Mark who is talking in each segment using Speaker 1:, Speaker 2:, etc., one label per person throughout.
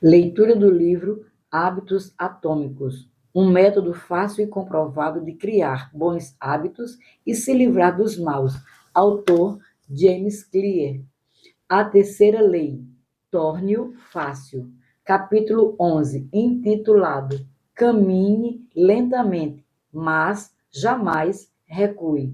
Speaker 1: Leitura do livro Hábitos Atômicos, um método fácil e comprovado de criar bons hábitos e se livrar dos maus. Autor James Clear. A terceira lei, torne-o fácil. Capítulo 11, intitulado Caminhe lentamente, mas jamais recue.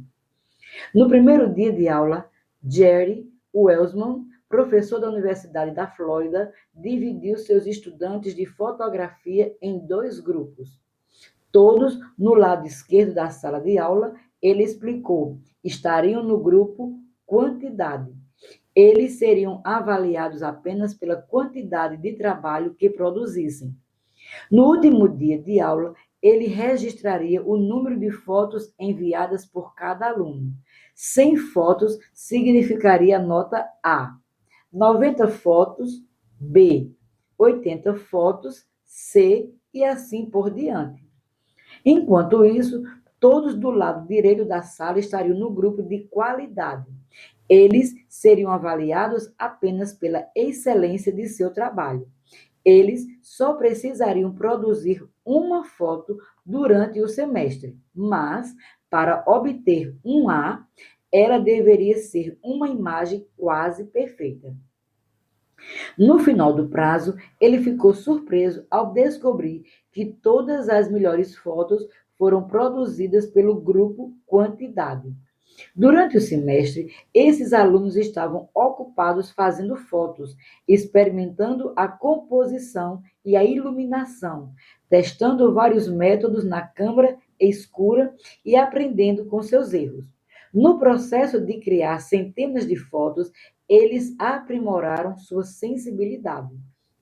Speaker 1: No primeiro dia de aula, Jerry Welsman, professor da Universidade da Flórida, dividiu seus estudantes de fotografia em dois grupos. Todos no lado esquerdo da sala de aula, ele explicou, estariam no grupo quantidade. Eles seriam avaliados apenas pela quantidade de trabalho que produzissem. No último dia de aula, ele registraria o número de fotos enviadas por cada aluno. 100 fotos significaria nota A, 90 fotos B, 80 fotos C e assim por diante. Enquanto isso, todos do lado direito da sala estariam no grupo de qualidade. Eles seriam avaliados apenas pela excelência de seu trabalho. Eles só precisariam produzir uma foto durante o semestre, mas para obter um A, ela deveria ser uma imagem quase perfeita. No final do prazo, ele ficou surpreso ao descobrir que todas as melhores fotos foram produzidas pelo grupo Quantidade. Durante o semestre, esses alunos estavam ocupados fazendo fotos, experimentando a composição e a iluminação, testando vários métodos na câmara escura e aprendendo com seus erros. No processo de criar centenas de fotos, eles aprimoraram sua sensibilidade.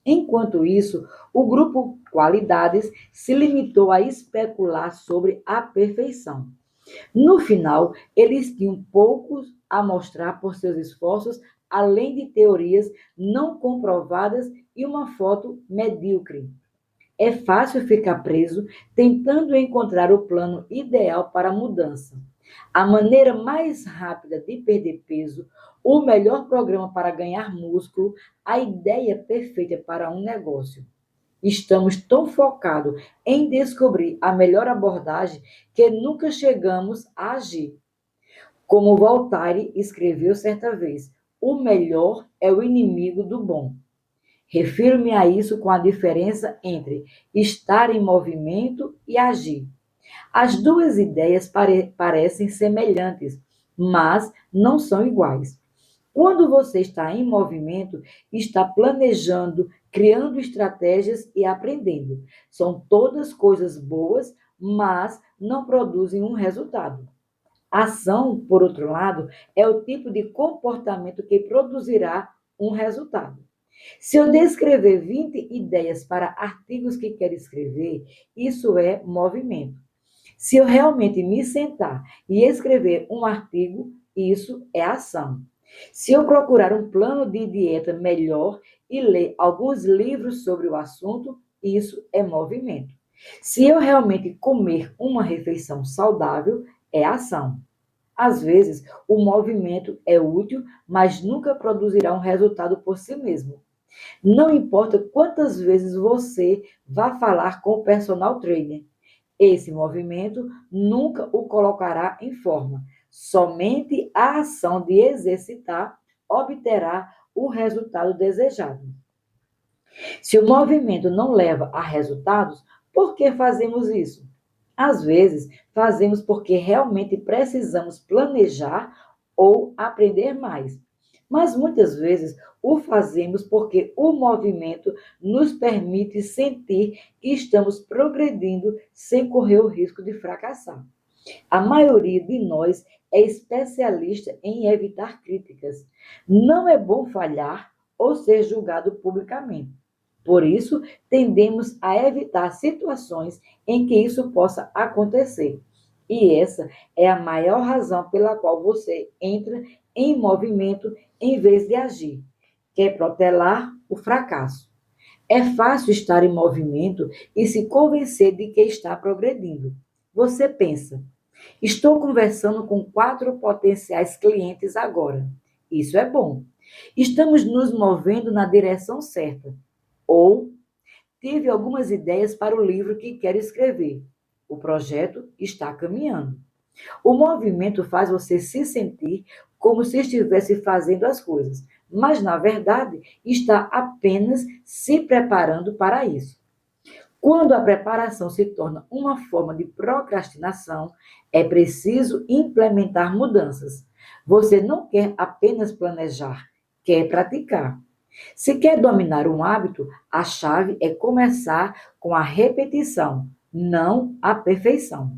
Speaker 1: Enquanto isso, o grupo Qualidades se limitou a especular sobre a perfeição. No final, eles tinham poucos a mostrar por seus esforços, além de teorias não comprovadas e uma foto medíocre. É fácil ficar preso tentando encontrar o plano ideal para a mudança. A maneira mais rápida de perder peso, o melhor programa para ganhar músculo, a ideia perfeita para um negócio. Estamos tão focados em descobrir a melhor abordagem que nunca chegamos a agir. Como Voltaire escreveu certa vez, o melhor é o inimigo do bom. Refiro-me a isso com a diferença entre estar em movimento e agir. As duas ideias parecem semelhantes, mas não são iguais. Quando você está em movimento, está planejando, criando estratégias e aprendendo. São todas coisas boas, mas não produzem um resultado. Ação, por outro lado, é o tipo de comportamento que produzirá um resultado. Se eu descrever 20 ideias para artigos que quero escrever, isso é movimento. Se eu realmente me sentar e escrever um artigo, isso é ação. Se eu procurar um plano de dieta melhor e ler alguns livros sobre o assunto, isso é movimento. Se eu realmente comer uma refeição saudável, é ação. Às vezes, o movimento é útil, mas nunca produzirá um resultado por si mesmo. Não importa quantas vezes você vá falar com o personal trainer, esse movimento nunca o colocará em forma. Somente a ação de exercitar obterá o resultado desejado. Se o movimento não leva a resultados, por que fazemos isso? Às vezes, fazemos porque realmente precisamos planejar ou aprender mais. Mas muitas vezes o fazemos porque o movimento nos permite sentir que estamos progredindo sem correr o risco de fracassar. A maioria de nós é especialista em evitar críticas. Não é bom falhar ou ser julgado publicamente. Por isso, tendemos a evitar situações em que isso possa acontecer. E essa é a maior razão pela qual você entra em movimento em vez de agir. Quer protelar o fracasso. É fácil estar em movimento e se convencer de que está progredindo. Você pensa, estou conversando com 4 potenciais clientes agora. Isso é bom. Estamos nos movendo na direção certa. Ou tive algumas ideias para o livro que quero escrever. O projeto está caminhando. O movimento faz você se sentir como se estivesse fazendo as coisas, mas, na verdade, está apenas se preparando para isso. Quando a preparação se torna uma forma de procrastinação, é preciso implementar mudanças. Você não quer apenas planejar, quer praticar. Se quer dominar um hábito, a chave é começar com a repetição, não a perfeição.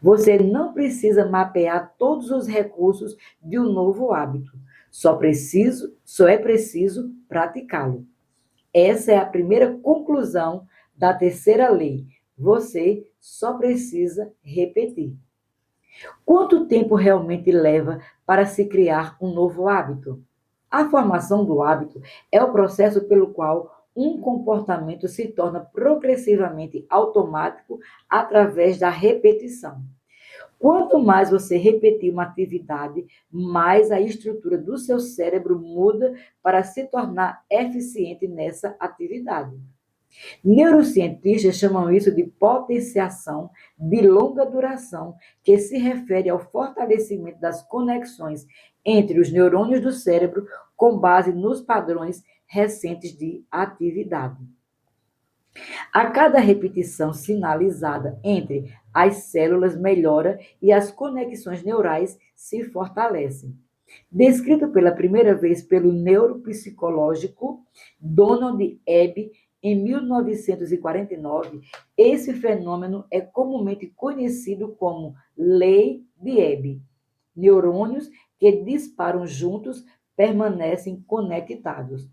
Speaker 1: Você não precisa mapear todos os recursos de um novo hábito. Só é preciso praticá-lo. Essa é a primeira conclusão da terceira lei. Você só precisa repetir. Quanto tempo realmente leva para se criar um novo hábito? A formação do hábito é o processo pelo qual um comportamento se torna progressivamente automático através da repetição. Quanto mais você repetir uma atividade, mais a estrutura do seu cérebro muda para se tornar eficiente nessa atividade. Neurocientistas chamam isso de potenciação de longa duração, que se refere ao fortalecimento das conexões entre os neurônios do cérebro com base nos padrões recentes de atividade. A cada repetição sinalizada entre as células melhora e as conexões neurais se fortalecem. Descrito pela primeira vez pelo neuropsicológico Donald Hebb em 1949, esse fenômeno é comumente conhecido como Lei de Hebb. Neurônios que disparam juntos permanecem conectados.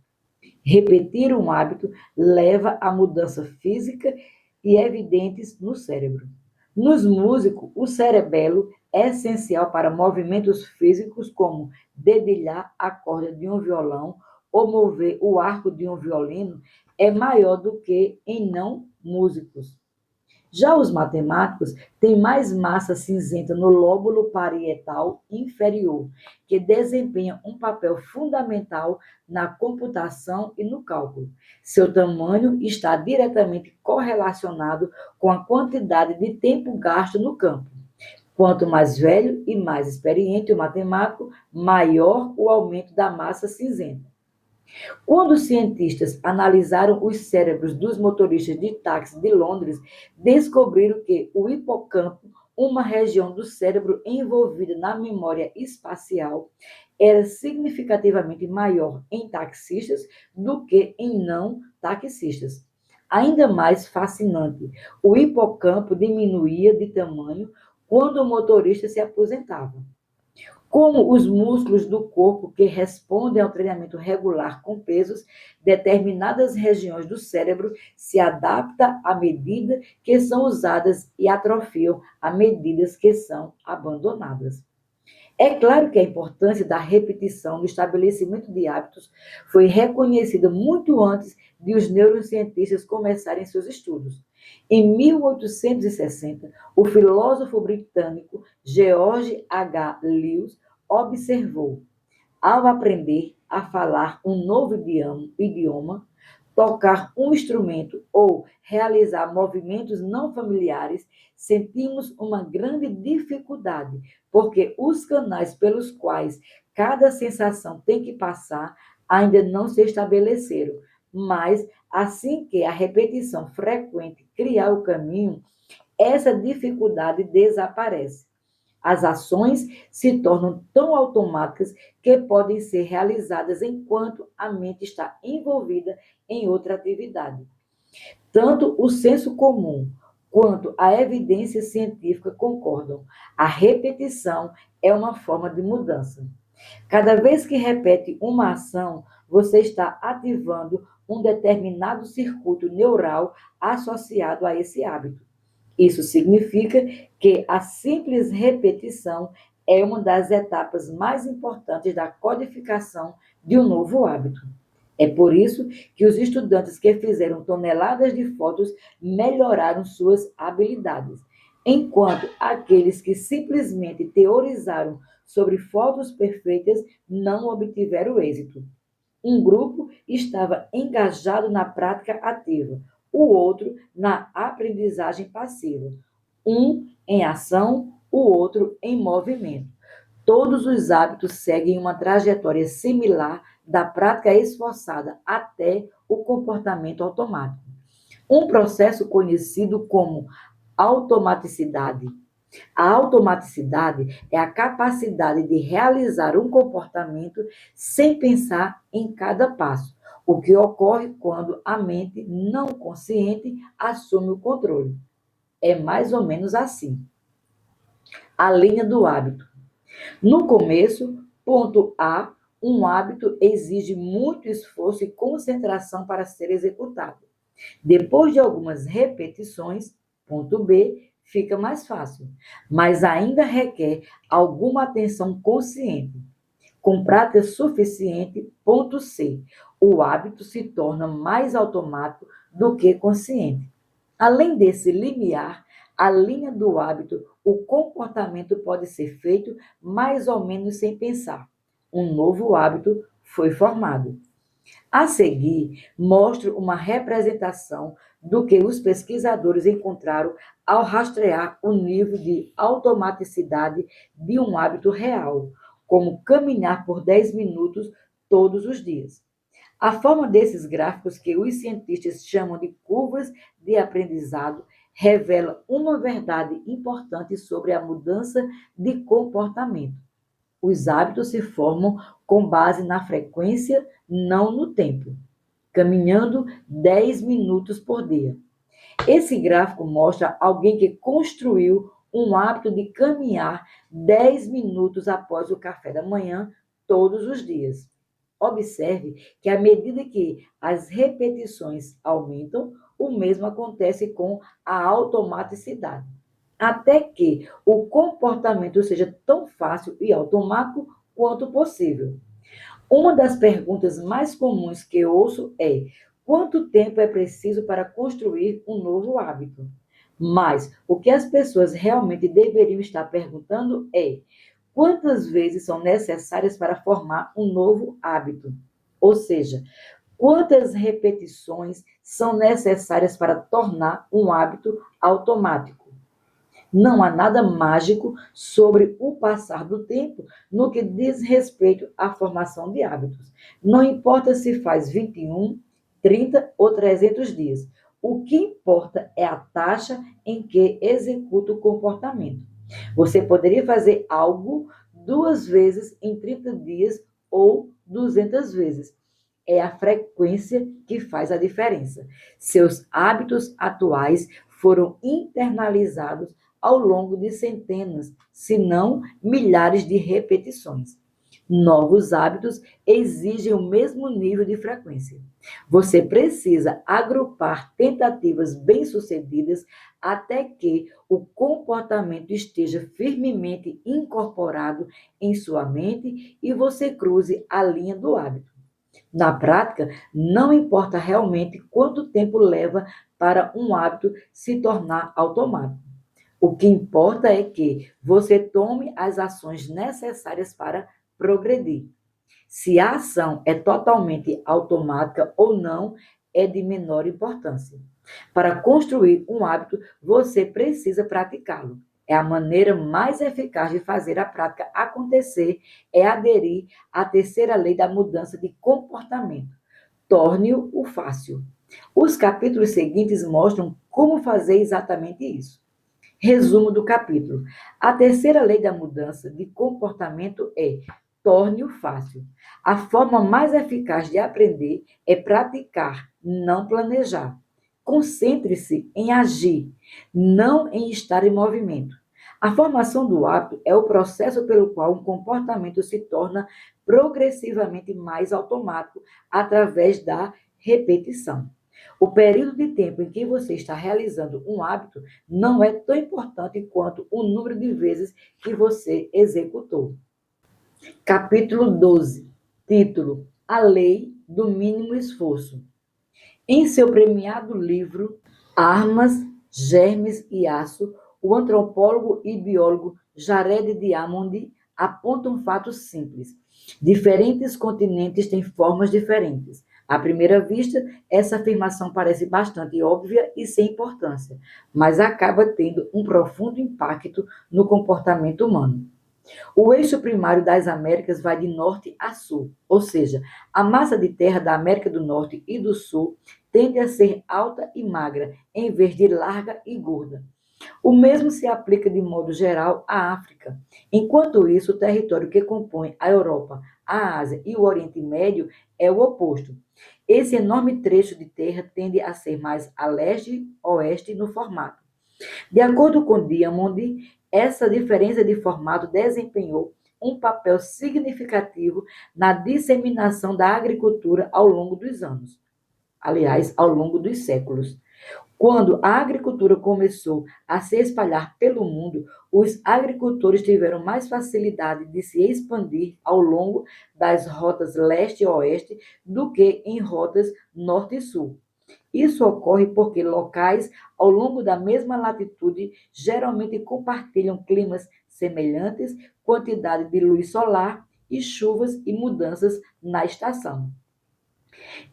Speaker 1: Repetir um hábito leva a mudança física e evidentes no cérebro. Nos músicos, o cerebelo é essencial para movimentos físicos como dedilhar a corda de um violão ou mover o arco de um violino é maior do que em não músicos. Já os matemáticos têm mais massa cinzenta no lóbulo parietal inferior, que desempenha um papel fundamental na computação e no cálculo. Seu tamanho está diretamente correlacionado com a quantidade de tempo gasto no campo. Quanto mais velho e mais experiente o matemático, maior o aumento da massa cinzenta. Quando os cientistas analisaram os cérebros dos motoristas de táxi de Londres, descobriram que o hipocampo, uma região do cérebro envolvida na memória espacial, era significativamente maior em taxistas do que em não taxistas. Ainda mais fascinante, o hipocampo diminuía de tamanho quando o motorista se aposentava. Como os músculos do corpo que respondem ao treinamento regular com pesos, determinadas regiões do cérebro se adaptam à medida que são usadas e atrofiam à medida que são abandonadas. É claro que a importância da repetição no estabelecimento de hábitos foi reconhecida muito antes de os neurocientistas começarem seus estudos. Em 1860, o filósofo britânico George H. Lewis observou: ao aprender a falar um novo idioma, tocar um instrumento ou realizar movimentos não familiares, sentimos uma grande dificuldade, porque os canais pelos quais cada sensação tem que passar ainda não se estabeleceram. Mas, assim que a repetição frequente criar o caminho, essa dificuldade desaparece. As ações se tornam tão automáticas que podem ser realizadas enquanto a mente está envolvida em outra atividade. Tanto o senso comum quanto a evidência científica concordam. A repetição é uma forma de mudança. Cada vez que repete uma ação, você está ativando um determinado circuito neural associado a esse hábito. Isso significa que a simples repetição é uma das etapas mais importantes da codificação de um novo hábito. É por isso que os estudantes que fizeram toneladas de fotos melhoraram suas habilidades, enquanto aqueles que simplesmente teorizaram sobre fotos perfeitas não obtiveram êxito. Um grupo estava engajado na prática ativa, o outro na aprendizagem passiva. Um em ação, o outro em movimento. Todos os hábitos seguem uma trajetória similar da prática esforçada até o comportamento automático. Um processo conhecido como automaticidade. A automaticidade é a capacidade de realizar um comportamento sem pensar em cada passo, o que ocorre quando a mente não consciente assume o controle. É mais ou menos assim. A linha do hábito. No começo, ponto A, um hábito exige muito esforço e concentração para ser executado. Depois de algumas repetições, ponto B, fica mais fácil, mas ainda requer alguma atenção consciente. Com prática suficiente, ponto C, o hábito se torna mais automático do que consciente. Além desse limiar, a linha do hábito, o comportamento pode ser feito mais ou menos sem pensar. Um novo hábito foi formado. A seguir, mostro uma representação do que os pesquisadores encontraram ao rastrear o nível de automaticidade de um hábito real, como caminhar por 10 minutos todos os dias. A forma desses gráficos, que os cientistas chamam de curvas de aprendizado, revela uma verdade importante sobre a mudança de comportamento. Os hábitos se formam com base na frequência, não no tempo, caminhando 10 minutos por dia. Esse gráfico mostra alguém que construiu um hábito de caminhar 10 minutos após o café da manhã, todos os dias. Observe que, à medida que as repetições aumentam, o mesmo acontece com a automaticidade, até que o comportamento seja tão fácil e automático quanto possível. Uma das perguntas mais comuns que ouço é: quanto tempo é preciso para construir um novo hábito? Mas o que as pessoas realmente deveriam estar perguntando é: quantas vezes são necessárias para formar um novo hábito? Ou seja, quantas repetições são necessárias para tornar um hábito automático? Não há nada mágico sobre o passar do tempo no que diz respeito à formação de hábitos. Não importa se faz 21, 30 ou 300 dias. O que importa é a taxa em que executa o comportamento. Você poderia fazer algo 2 vezes em 30 dias ou 200 vezes. É a frequência que faz a diferença. Seus hábitos atuais foram internalizados ao longo de centenas, se não milhares de repetições. Novos hábitos exigem o mesmo nível de frequência. Você precisa agrupar tentativas bem-sucedidas até que o comportamento esteja firmemente incorporado em sua mente e você cruze a linha do hábito. Na prática, não importa realmente quanto tempo leva para um hábito se tornar automático. O que importa é que você tome as ações necessárias para progredir. Se a ação é totalmente automática ou não, é de menor importância. Para construir um hábito, você precisa praticá-lo. É a maneira mais eficaz de fazer a prática acontecer, é aderir à terceira lei da mudança de comportamento. Torne-o fácil. Os capítulos seguintes mostram como fazer exatamente isso. Resumo do capítulo. A terceira lei da mudança de comportamento é: torne-o fácil. A forma mais eficaz de aprender é praticar, não planejar. Concentre-se em agir, não em estar em movimento. A formação do hábito é o processo pelo qual um comportamento se torna progressivamente mais automático através da repetição. O período de tempo em que você está realizando um hábito não é tão importante quanto o número de vezes que você executou. Capítulo 12. Título: A Lei do Mínimo Esforço. Em seu premiado livro Armas, Germes e Aço, o antropólogo e biólogo Jared Diamond aponta um fato simples: diferentes continentes têm formas diferentes, À primeira vista, essa afirmação parece bastante óbvia e sem importância, mas acaba tendo um profundo impacto no comportamento humano. O eixo primário das Américas vai de norte a sul, ou seja, a massa de terra da América do Norte e do Sul tende a ser alta e magra, em vez de larga e gorda. O mesmo se aplica de modo geral à África. Enquanto isso, o território que compõe a Europa, a Ásia e o Oriente Médio é o oposto. Esse enorme trecho de terra tende a ser mais a leste-oeste no formato. De acordo com Diamond, essa diferença de formato desempenhou um papel significativo na disseminação da agricultura ao longo dos anos, aliás, ao longo dos séculos. Quando a agricultura começou a se espalhar pelo mundo, os agricultores tiveram mais facilidade de se expandir ao longo das rotas leste e oeste do que em rotas norte e sul. Isso ocorre porque locais ao longo da mesma latitude geralmente compartilham climas semelhantes, quantidade de luz solar e chuvas e mudanças na estação.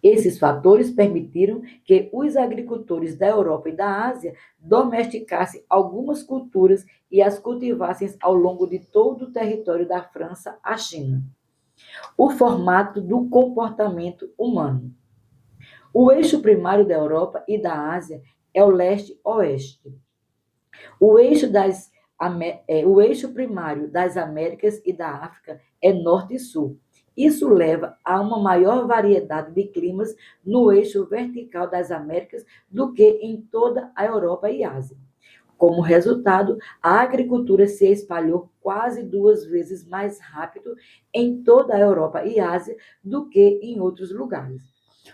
Speaker 1: Esses fatores permitiram que os agricultores da Europa e da Ásia domesticassem algumas culturas e as cultivassem ao longo de todo o território da França à China. O formato do comportamento humano. O eixo primário da Europa e da Ásia é o leste-oeste. O eixo primário das Américas e da África é norte e sul. Isso leva a uma maior variedade de climas no eixo vertical das Américas do que em toda a Europa e Ásia. Como resultado, a agricultura se espalhou quase 2 vezes mais rápido em toda a Europa e Ásia do que em outros lugares.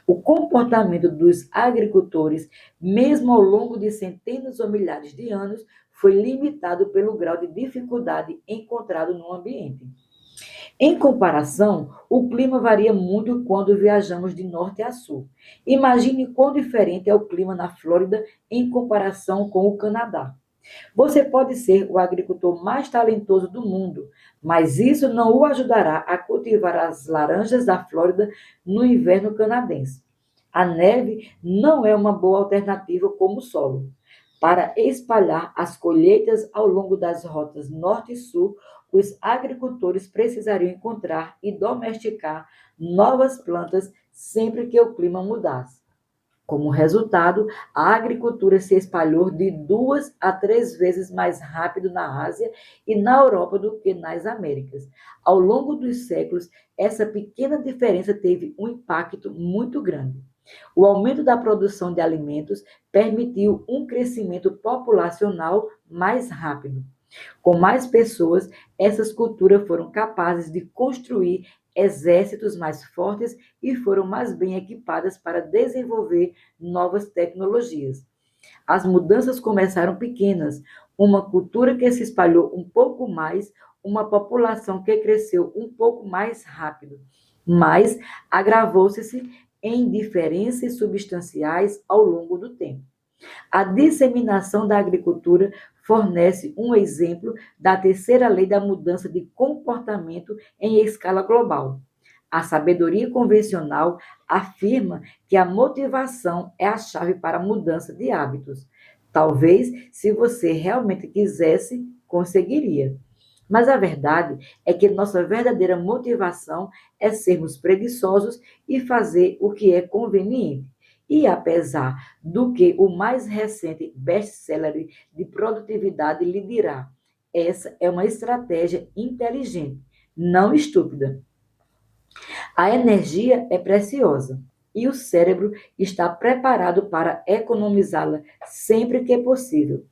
Speaker 1: O comportamento dos agricultores, mesmo ao longo de centenas ou milhares de anos, foi limitado pelo grau de dificuldade encontrado no ambiente. Em comparação, o clima varia muito quando viajamos de norte a sul. Imagine quão diferente é o clima na Flórida em comparação com o Canadá. Você pode ser o agricultor mais talentoso do mundo, mas isso não o ajudará a cultivar as laranjas da Flórida no inverno canadense. A neve não é uma boa alternativa como solo. Para espalhar as colheitas ao longo das rotas norte e sul, os agricultores precisariam encontrar e domesticar novas plantas sempre que o clima mudasse. Como resultado, a agricultura se espalhou de 2 a 3 vezes mais rápido na Ásia e na Europa do que nas Américas. Ao longo dos séculos, essa pequena diferença teve um impacto muito grande. O aumento da produção de alimentos permitiu um crescimento populacional mais rápido. Com mais pessoas, essas culturas foram capazes de construir exércitos mais fortes e foram mais bem equipadas para desenvolver novas tecnologias. As mudanças começaram pequenas, uma cultura que se espalhou um pouco mais, uma população que cresceu um pouco mais rápido, mas agravou-se em diferenças substanciais ao longo do tempo. A disseminação da agricultura fornece um exemplo da terceira lei da mudança de comportamento em escala global. A sabedoria convencional afirma que a motivação é a chave para a mudança de hábitos. Talvez, se você realmente quisesse, conseguiria. Mas a verdade é que nossa verdadeira motivação é sermos preguiçosos e fazer o que é conveniente. E apesar do que o mais recente best-seller de produtividade lhe dirá, essa é uma estratégia inteligente, não estúpida. A energia é preciosa e o cérebro está preparado para economizá-la sempre que possível.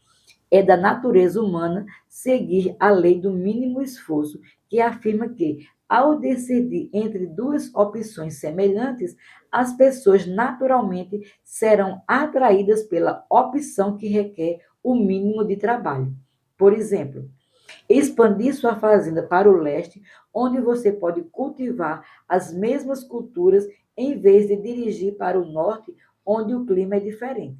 Speaker 1: É da natureza humana seguir a lei do mínimo esforço, que afirma que, ao decidir entre duas opções semelhantes, as pessoas naturalmente serão atraídas pela opção que requer o mínimo de trabalho. Por exemplo, expandir sua fazenda para o leste, onde você pode cultivar as mesmas culturas, em vez de dirigir para o norte, onde o clima é diferente.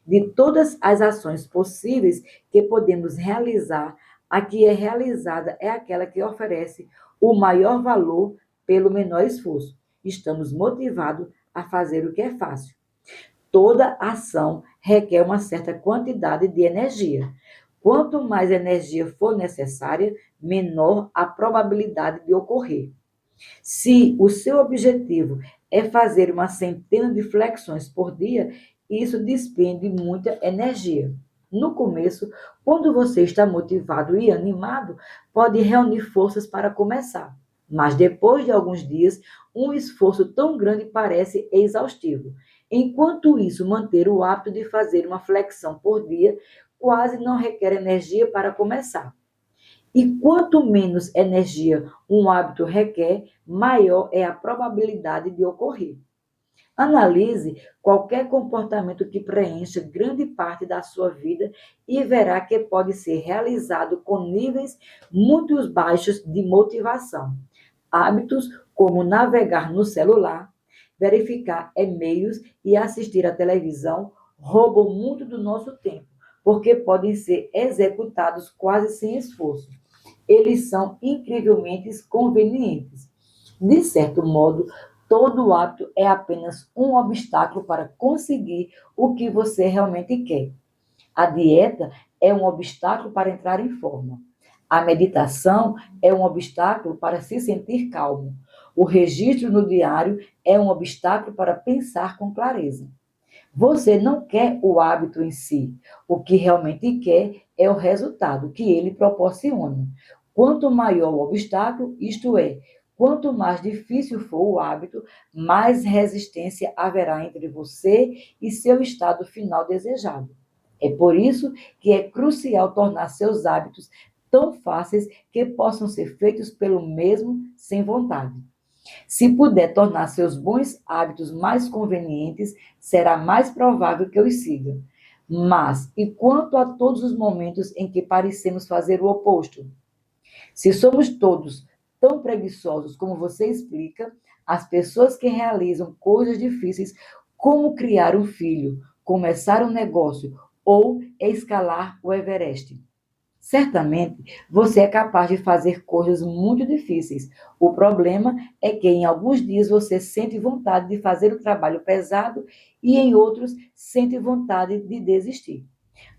Speaker 1: De todas as ações possíveis que podemos realizar, a que é realizada é aquela que oferece o maior valor pelo menor esforço. Estamos motivados a fazer o que é fácil. Toda ação requer uma certa quantidade de energia. Quanto mais energia for necessária, menor a probabilidade de ocorrer. Se o seu objetivo é fazer uma centena de flexões por dia, isso despende muita energia. No começo, quando você está motivado e animado, pode reunir forças para começar. Mas depois de alguns dias, um esforço tão grande parece exaustivo. Enquanto isso, manter o hábito de fazer uma flexão por dia quase não requer energia para começar. E quanto menos energia um hábito requer, maior é a probabilidade de ocorrer. Analise qualquer comportamento que preencha grande parte da sua vida e verá que pode ser realizado com níveis muito baixos de motivação. Hábitos como navegar no celular, verificar e-mails e assistir à televisão roubam muito do nosso tempo, porque podem ser executados quase sem esforço. Eles são incrivelmente convenientes. De certo modo, todo hábito é apenas um obstáculo para conseguir o que você realmente quer. A dieta é um obstáculo para entrar em forma. A meditação é um obstáculo para se sentir calmo. O registro no diário é um obstáculo para pensar com clareza. Você não quer o hábito em si. O que realmente quer é o resultado que ele proporciona. Quanto maior o obstáculo, isto é, quanto mais difícil for o hábito, mais resistência haverá entre você e seu estado final desejado. É por isso que é crucial tornar seus hábitos tão fáceis que possam ser feitos pelo mesmo sem vontade. Se puder tornar seus bons hábitos mais convenientes, será mais provável que os siga. Mas, e quanto a todos os momentos em que parecemos fazer o oposto? Se somos todos tão preguiçosos como você explica, as pessoas que realizam coisas difíceis, como criar um filho, começar um negócio ou escalar o Everest, certamente, você é capaz de fazer coisas muito difíceis. O problema é que em alguns dias você sente vontade de fazer o trabalho pesado e em outros sente vontade de desistir.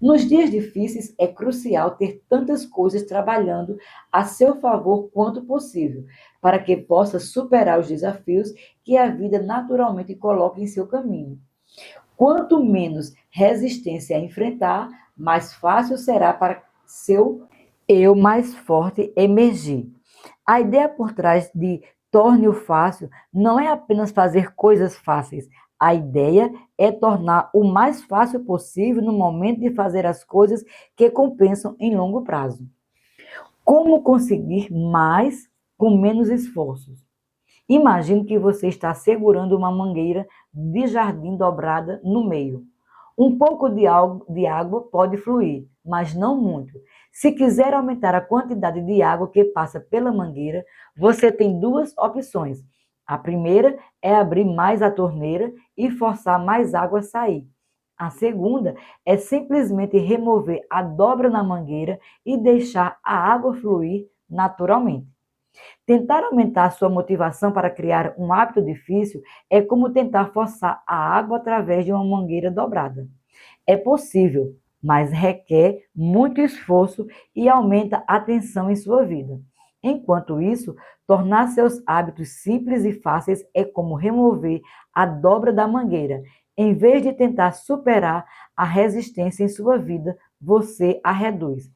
Speaker 1: Nos dias difíceis é crucial ter tantas coisas trabalhando a seu favor quanto possível, para que possa superar os desafios que a vida naturalmente coloca em seu caminho. Quanto menos resistência enfrentar, mais fácil será para seu eu mais forte emergir. A ideia por trás de torne-o fácil não é apenas fazer coisas fáceis. A ideia é tornar o mais fácil possível no momento de fazer as coisas que compensam em longo prazo. Como conseguir mais com menos esforços? Imagine que você está segurando uma mangueira de jardim dobrada no meio. Um pouco de água pode fluir, mas não muito. Se quiser aumentar a quantidade de água que passa pela mangueira, você tem duas opções. A primeira é abrir mais a torneira e forçar mais água a sair. A segunda é simplesmente remover a dobra na mangueira e deixar a água fluir naturalmente. Tentar aumentar a sua motivação para criar um hábito difícil é como tentar forçar a água através de uma mangueira dobrada. É possível, mas requer muito esforço e aumenta a tensão em sua vida. Enquanto isso, tornar seus hábitos simples e fáceis é como remover a dobra da mangueira. Em vez de tentar superar a resistência em sua vida, você a reduz.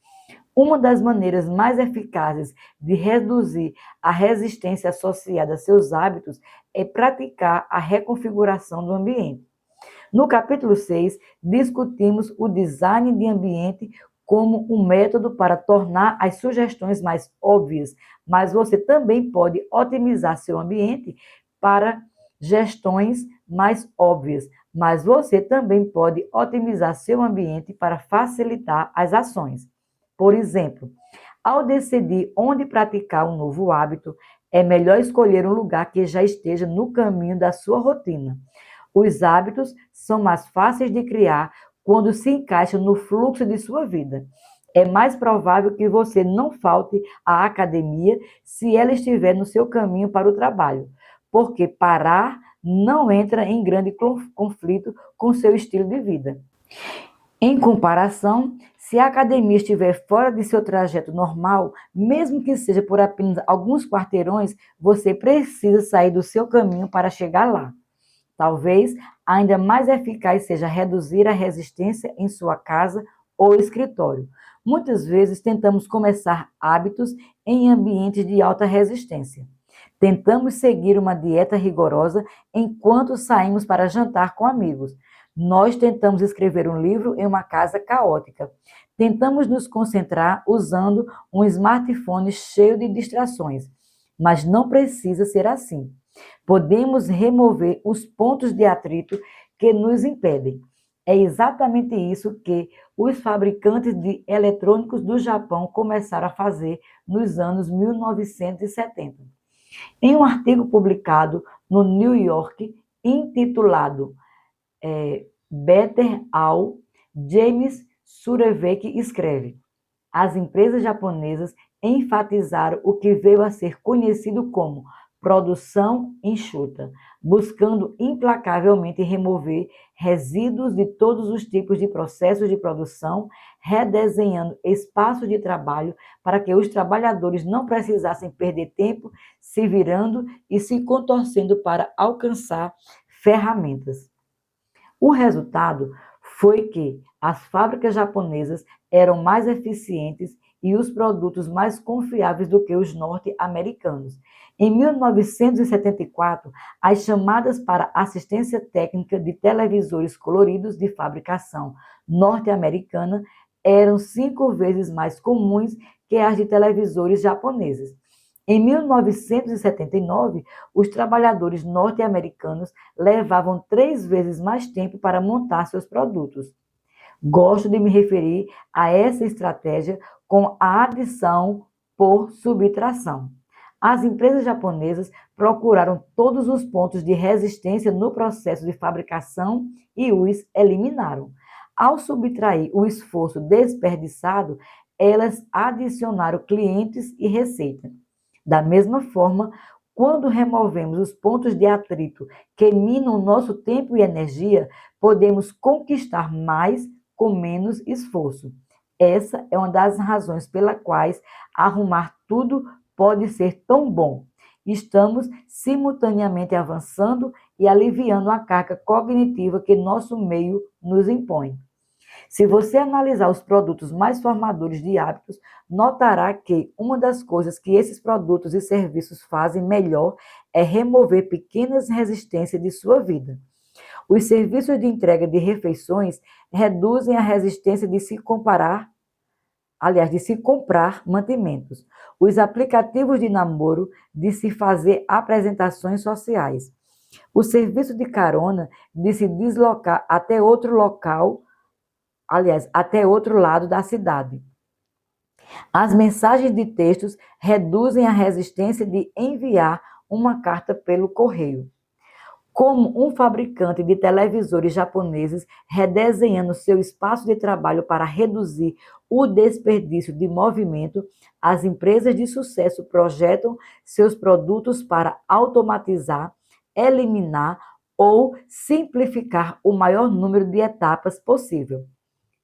Speaker 1: Uma das maneiras mais eficazes de reduzir a resistência associada a seus hábitos é praticar a reconfiguração do ambiente. No capítulo 6, discutimos o design de ambiente como um método para tornar as sugestões mais óbvias, mas você também pode otimizar seu ambiente para gestões mais óbvias, mas você também pode otimizar seu ambiente para facilitar as ações. Por exemplo, ao decidir onde praticar um novo hábito, é melhor escolher um lugar que já esteja no caminho da sua rotina. Os hábitos são mais fáceis de criar quando se encaixam no fluxo de sua vida. É mais provável que você não falte à academia se ela estiver no seu caminho para o trabalho, porque parar não entra em grande conflito com seu estilo de vida. Em comparação, se a academia estiver fora de seu trajeto normal, mesmo que seja por apenas alguns quarteirões, você precisa sair do seu caminho para chegar lá. Talvez ainda mais eficaz seja reduzir a resistência em sua casa ou escritório. Muitas vezes tentamos começar hábitos em ambientes de alta resistência. Tentamos seguir uma dieta rigorosa enquanto saímos para jantar com amigos. Nós tentamos escrever um livro em uma casa caótica. Tentamos nos concentrar usando um smartphone cheio de distrações. Mas não precisa ser assim. Podemos remover os pontos de atrito que nos impedem. É exatamente isso que os fabricantes de eletrônicos do Japão começaram a fazer nos anos 1970. Em um artigo publicado no New York, intitulado Better All, James Surevec escreve: as empresas japonesas enfatizaram o que veio a ser conhecido como produção enxuta, buscando implacavelmente remover resíduos de todos os tipos de processos de produção, redesenhando espaços de trabalho para que os trabalhadores não precisassem perder tempo se virando e se contorcendo para alcançar ferramentas. O resultado foi que as fábricas japonesas eram mais eficientes e os produtos mais confiáveis do que os norte-americanos. Em 1974, as chamadas para assistência técnica de televisores coloridos de fabricação norte-americana eram 5 vezes mais comuns que as de televisores japoneses. Em 1979, os trabalhadores norte-americanos levavam 3 vezes mais tempo para montar seus produtos. Gosto de me referir a essa estratégia com a adição por subtração. As empresas japonesas procuraram todos os pontos de resistência no processo de fabricação e os eliminaram. Ao subtrair o esforço desperdiçado, elas adicionaram clientes e receita. Da mesma forma, quando removemos os pontos de atrito que minam nosso tempo e energia, podemos conquistar mais com menos esforço. Essa é uma das razões pelas quais arrumar tudo pode ser tão bom. Estamos simultaneamente avançando e aliviando a carga cognitiva que nosso meio nos impõe. Se você analisar os produtos mais formadores de hábitos, notará que uma das coisas que esses produtos e serviços fazem melhor é remover pequenas resistências de sua vida. Os serviços de entrega de refeições reduzem a resistência de se comprar mantimentos. Os aplicativos de namoro, de se fazer apresentações sociais. O serviço de carona, de se deslocar até outro lado da cidade. As mensagens de textos reduzem a resistência de enviar uma carta pelo correio. Como um fabricante de televisores japoneses redesenhando seu espaço de trabalho para reduzir o desperdício de movimento, as empresas de sucesso projetam seus produtos para automatizar, eliminar ou simplificar o maior número de etapas possível.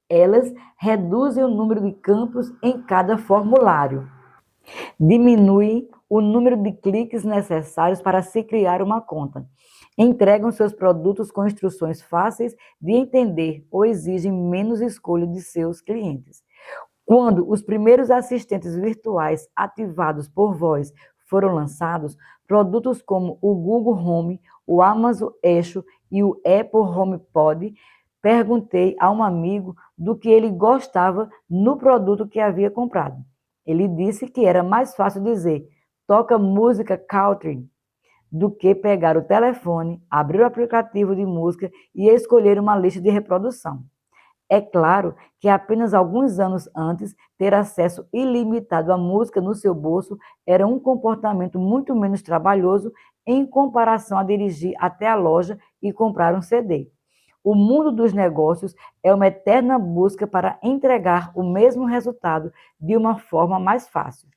Speaker 1: Elas reduzem o número de campos em cada formulário, diminuem o número de cliques necessários para se criar uma conta, entregam seus produtos com instruções fáceis de entender ou exigem menos escolha de seus clientes. Quando os primeiros assistentes virtuais ativados por voz foram lançados, produtos como o Google Home, o Amazon Echo e o Apple HomePod, perguntei a um amigo do que ele gostava no produto que havia comprado. Ele disse que era mais fácil dizer "toca música country" do que pegar o telefone, abrir o aplicativo de música e escolher uma lista de reprodução. É claro que apenas alguns anos antes, ter acesso ilimitado à música no seu bolso era um comportamento muito menos trabalhoso em comparação a dirigir até a loja e comprar um CD. O mundo dos negócios é uma eterna busca para entregar o mesmo resultado de uma forma mais fácil.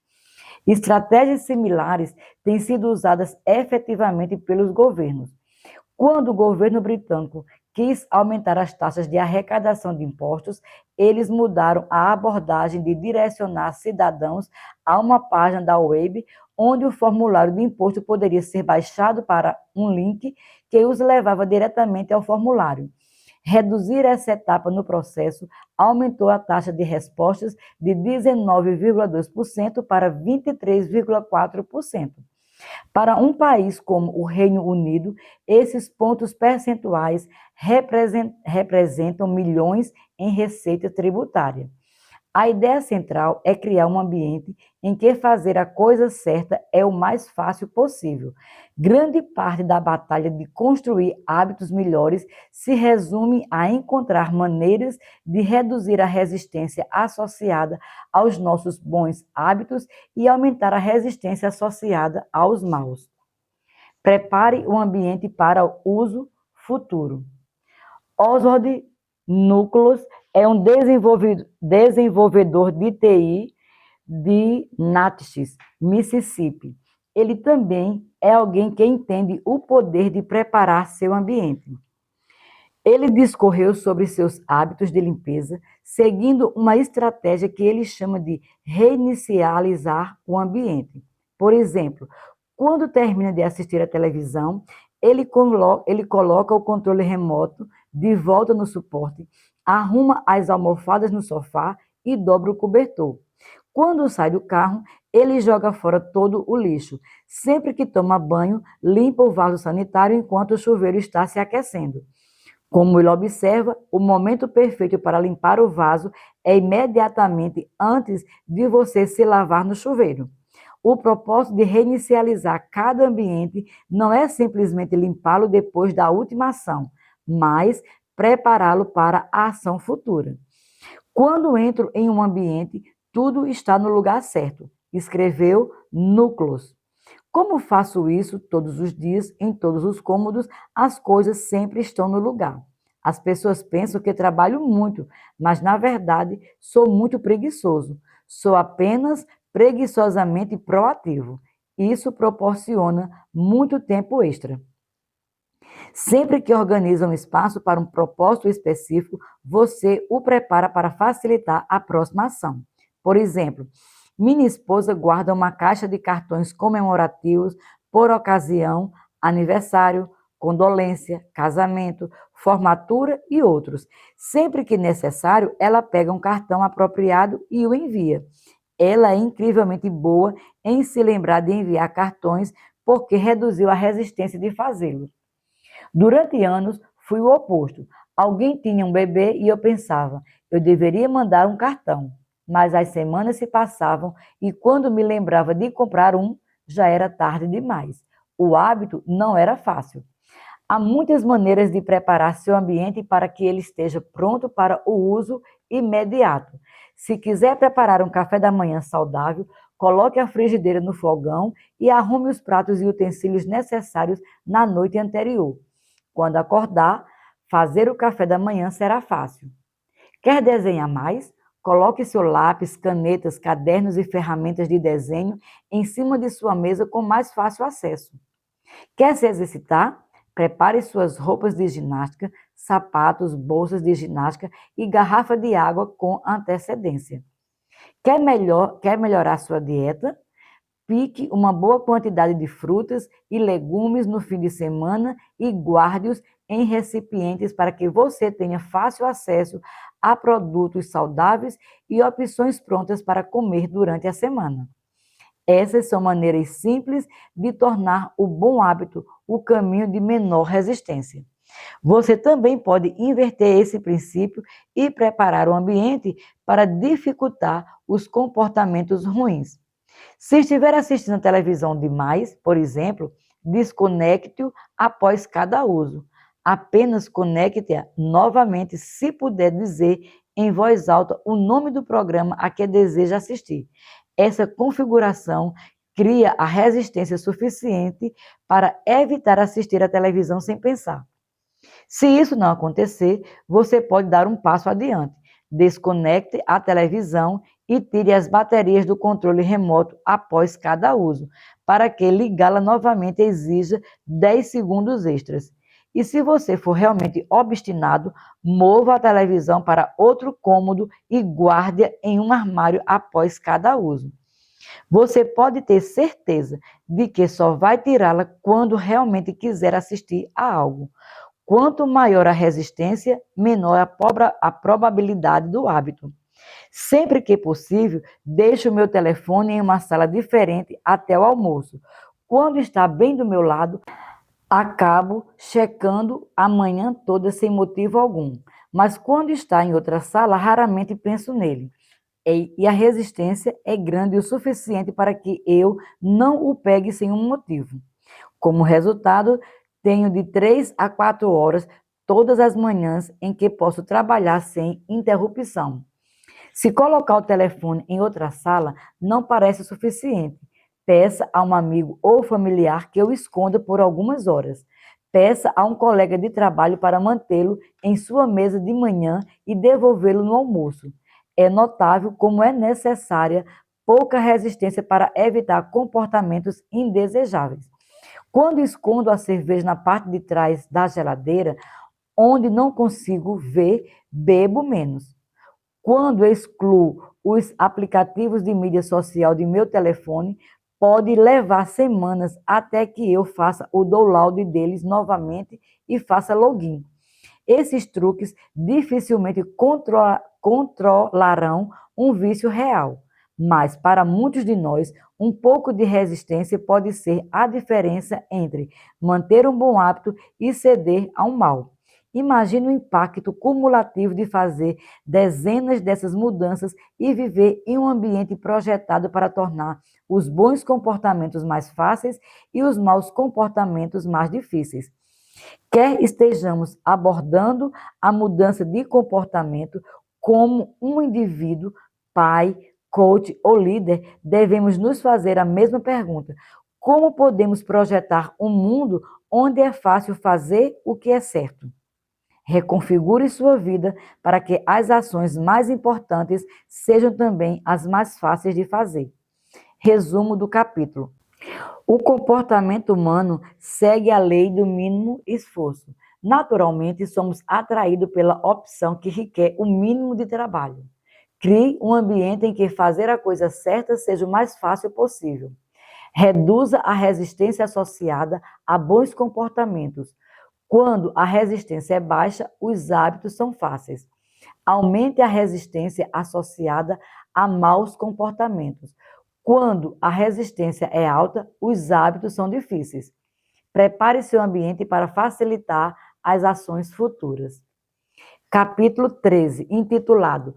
Speaker 1: Estratégias similares têm sido usadas efetivamente pelos governos. Quando o governo britânico quis aumentar as taxas de arrecadação de impostos, eles mudaram a abordagem de direcionar cidadãos a uma página da web onde o formulário de imposto poderia ser baixado para um link que os levava diretamente ao formulário. Reduzir essa etapa no processo aumentou a taxa de respostas de 19,2% para 23,4%. Para um país como o Reino Unido, esses pontos percentuais representam milhões em receita tributária. A ideia central é criar um ambiente em que fazer a coisa certa é o mais fácil possível. Grande parte da batalha de construir hábitos melhores se resume a encontrar maneiras de reduzir a resistência associada aos nossos bons hábitos e aumentar a resistência associada aos maus. Prepare o ambiente para o uso futuro. Oswald Núcleos é um desenvolvedor de TI de Natchez, Mississippi. Ele também é alguém que entende o poder de preparar seu ambiente. Ele discorreu sobre seus hábitos de limpeza, seguindo uma estratégia que ele chama de reinicializar o ambiente. Por exemplo, quando termina de assistir a televisão, ele coloca o controle remoto de volta no suporte, arruma as almofadas no sofá e dobra o cobertor. Quando sai do carro, ele joga fora todo o lixo. Sempre que toma banho, limpa o vaso sanitário enquanto o chuveiro está se aquecendo. Como ele observa, o momento perfeito para limpar o vaso é imediatamente antes de você se lavar no chuveiro. O propósito de reinicializar cada ambiente não é simplesmente limpá-lo depois da última ação, mas prepará-lo para a ação futura. Quando entro em um ambiente, tudo está no lugar certo, escreveu Núcleos. Como faço isso todos os dias, em todos os cômodos, as coisas sempre estão no lugar. As pessoas pensam que trabalho muito, mas na verdade sou muito preguiçoso. Sou apenas preguiçosamente proativo. Isso proporciona muito tempo extra. Sempre que organiza um espaço para um propósito específico, você o prepara para facilitar a próxima ação. Por exemplo, minha esposa guarda uma caixa de cartões comemorativos por ocasião, aniversário, condolência, casamento, formatura e outros. Sempre que necessário, ela pega um cartão apropriado e o envia. Ela é incrivelmente boa em se lembrar de enviar cartões porque reduziu a resistência de fazê-lo. Durante anos, fui o oposto. Alguém tinha um bebê e eu pensava, eu deveria mandar um cartão. Mas as semanas se passavam e quando me lembrava de comprar um, já era tarde demais. O hábito não era fácil. Há muitas maneiras de preparar seu ambiente para que ele esteja pronto para o uso imediato. Se quiser preparar um café da manhã saudável, coloque a frigideira no fogão e arrume os pratos e utensílios necessários na noite anterior. Quando acordar, fazer o café da manhã será fácil. Quer desenhar mais? Coloque seu lápis, canetas, cadernos e ferramentas de desenho em cima de sua mesa com mais fácil acesso. Quer se exercitar? Prepare suas roupas de ginástica, sapatos, bolsas de ginástica e garrafa de água com antecedência. Quer melhorar sua dieta? Pique uma boa quantidade de frutas e legumes no fim de semana e guarde-os em recipientes para que você tenha fácil acesso a produtos saudáveis e opções prontas para comer durante a semana. Essas são maneiras simples de tornar o bom hábito o caminho de menor resistência. Você também pode inverter esse princípio e preparar o ambiente para dificultar os comportamentos ruins. Se estiver assistindo a televisão demais, por exemplo, desconecte-o após cada uso. Apenas conecte-a novamente se puder dizer em voz alta o nome do programa a que deseja assistir. Essa configuração cria a resistência suficiente para evitar assistir a televisão sem pensar. Se isso não acontecer, você pode dar um passo adiante. Desconecte a televisão e tire as baterias do controle remoto após cada uso, para que ligá-la novamente exija 10 segundos extras. E se você for realmente obstinado, mova a televisão para outro cômodo e guarde-a em um armário após cada uso. Você pode ter certeza de que só vai tirá-la quando realmente quiser assistir a algo. Quanto maior a resistência, menor a probabilidade do hábito. Sempre que possível, deixo o meu telefone em uma sala diferente até o almoço. Quando está bem do meu lado, acabo checando a manhã toda sem motivo algum. Mas quando está em outra sala, raramente penso nele. E a resistência é grande o suficiente para que eu não o pegue sem um motivo. Como resultado, tenho de 3 a 4 horas todas as manhãs em que posso trabalhar sem interrupção. Se colocar o telefone em outra sala, não parece suficiente. Peça a um amigo ou familiar que o esconda por algumas horas. Peça a um colega de trabalho para mantê-lo em sua mesa de manhã e devolvê-lo no almoço. É notável como é necessária pouca resistência para evitar comportamentos indesejáveis. Quando escondo a cerveja na parte de trás da geladeira, onde não consigo ver, bebo menos. Quando excluo os aplicativos de mídia social de meu telefone, pode levar semanas até que eu faça o download deles novamente e faça login. Esses truques dificilmente controlarão um vício real, mas para muitos de nós, um pouco de resistência pode ser a diferença entre manter um bom hábito e ceder a um mau. Imagine o impacto cumulativo de fazer dezenas dessas mudanças e viver em um ambiente projetado para tornar os bons comportamentos mais fáceis e os maus comportamentos mais difíceis. Quer estejamos abordando a mudança de comportamento como um indivíduo, pai, coach ou líder, devemos nos fazer a mesma pergunta: como podemos projetar um mundo onde é fácil fazer o que é certo? Reconfigure sua vida para que as ações mais importantes sejam também as mais fáceis de fazer. Resumo do capítulo. O comportamento humano segue a lei do mínimo esforço. Naturalmente, somos atraídos pela opção que requer o mínimo de trabalho. Crie um ambiente em que fazer a coisa certa seja o mais fácil possível. Reduza a resistência associada a bons comportamentos. Quando a resistência é baixa, os hábitos são fáceis. Aumente a resistência associada a maus comportamentos. Quando a resistência é alta, os hábitos são difíceis. Prepare seu ambiente para facilitar as ações futuras. Capítulo 13, intitulado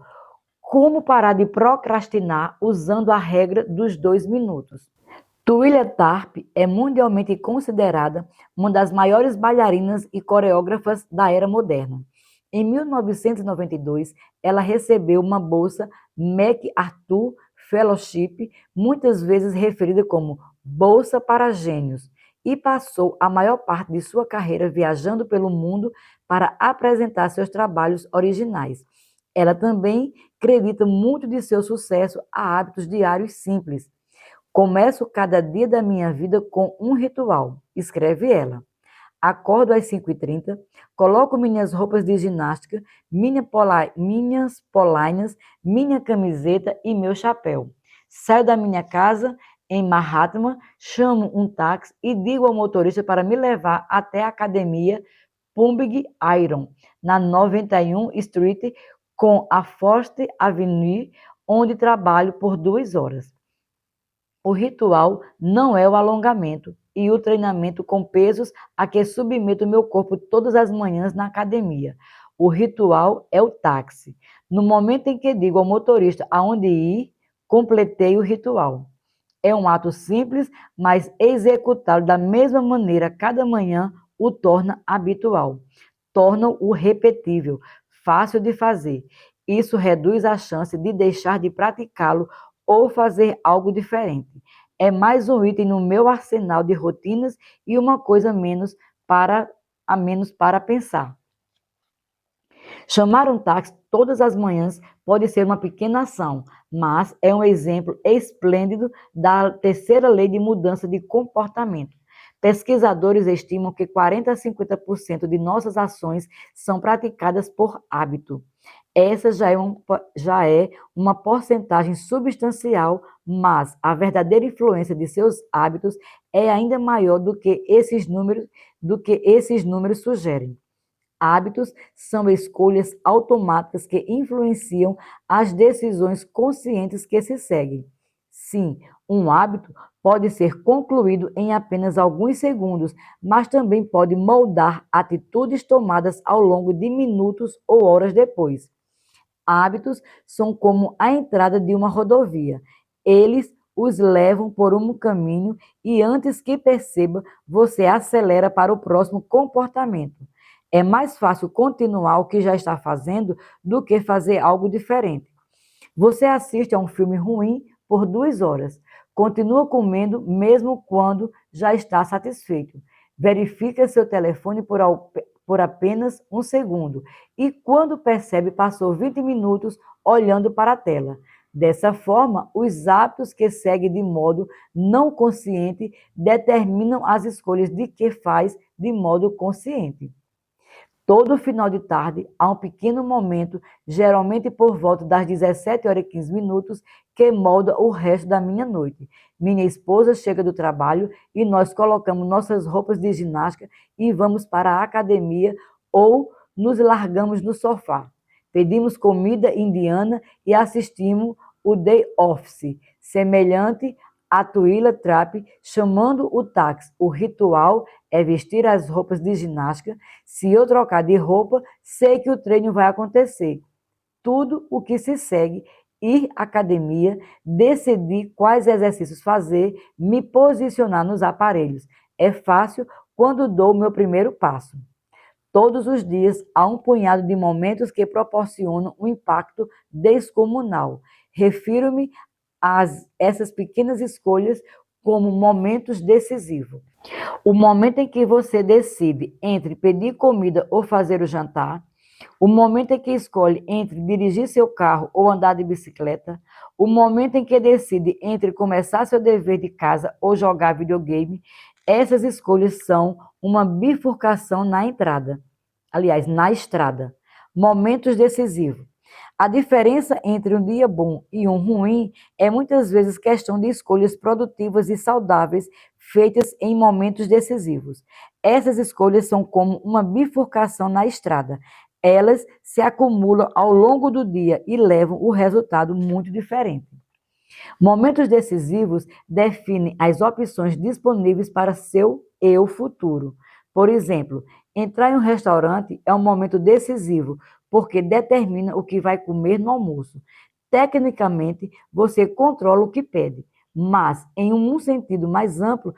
Speaker 1: Como parar de procrastinar usando a regra dos 2 minutos. Twyla Tharp é mundialmente considerada uma das maiores bailarinas e coreógrafas da era moderna. Em 1992, ela recebeu uma bolsa MacArthur Fellowship, muitas vezes referida como Bolsa para Gênios, e passou a maior parte de sua carreira viajando pelo mundo para apresentar seus trabalhos originais. Ela também acredita muito de seu sucesso a hábitos diários simples. Começo cada dia da minha vida com um ritual, escreve ela. Acordo às 5h30, coloco minhas roupas de ginástica, minhas polainas, minha camiseta e meu chapéu. Saio da minha casa em Mahatma, chamo um táxi e digo ao motorista para me levar até a academia Pumping Iron, na 91 Street com a First Avenue, onde trabalho por 2 horas. O ritual não é o alongamento e o treinamento com pesos a que submeto meu corpo todas as manhãs na academia. O ritual é o táxi. No momento em que digo ao motorista aonde ir, completei o ritual. É um ato simples, mas executá-lo da mesma maneira cada manhã o torna habitual. Torna-o repetível, fácil de fazer. Isso reduz a chance de deixar de praticá-lo ou fazer algo diferente. É mais um item no meu arsenal de rotinas e uma coisa a menos para pensar. Chamar um táxi todas as manhãs pode ser uma pequena ação, mas é um exemplo esplêndido da terceira lei de mudança de comportamento. Pesquisadores estimam que 40 a 50% de nossas ações são praticadas por hábito. Essa já é uma porcentagem substancial, mas a verdadeira influência de seus hábitos é ainda maior do que esses números sugerem. Hábitos são escolhas automáticas que influenciam as decisões conscientes que se seguem. Sim, um hábito pode ser concluído em apenas alguns segundos, mas também pode moldar atitudes tomadas ao longo de minutos ou horas depois. Hábitos são como a entrada de uma rodovia. Eles os levam por um caminho e antes que perceba, você acelera para o próximo comportamento. É mais fácil continuar o que já está fazendo do que fazer algo diferente. Você assiste a um filme ruim por 2 horas. Continua comendo mesmo quando já está satisfeito. Verifica seu telefone por apenas um segundo e quando percebe passou 20 minutos olhando para a tela. Dessa forma, os hábitos que segue de modo não consciente determinam as escolhas de que faz de modo consciente. Todo final de tarde, há um pequeno momento, geralmente por volta das 17h15, que molda o resto da minha noite. Minha esposa chega do trabalho e nós colocamos nossas roupas de ginástica e vamos para a academia ou nos largamos no sofá. Pedimos comida indiana e assistimos o The Office, semelhante a Twyla Trap chamando o táxi. O ritual é vestir as roupas de ginástica. Se eu trocar de roupa, sei que o treino vai acontecer. Tudo o que se segue, ir à academia, decidir quais exercícios fazer, me posicionar nos aparelhos. É fácil quando dou o meu primeiro passo. Todos os dias há um punhado de momentos que proporcionam um impacto descomunal. Refiro-me a essas pequenas escolhas como momentos decisivos. O momento em que você decide entre pedir comida ou fazer o jantar, o momento em que escolhe entre dirigir seu carro ou andar de bicicleta, o momento em que decide entre começar seu dever de casa ou jogar videogame, essas escolhas são uma bifurcação na estrada. Momentos decisivos. A diferença entre um dia bom e um ruim é muitas vezes questão de escolhas produtivas e saudáveis feitas em momentos decisivos. Essas escolhas são como uma bifurcação na estrada. Elas se acumulam ao longo do dia e levam o resultado muito diferente. Momentos decisivos definem as opções disponíveis para seu eu futuro. Por exemplo, entrar em um restaurante é um momento decisivo, porque determina o que vai comer no almoço. Tecnicamente, você controla o que pede, mas, em um sentido mais amplo,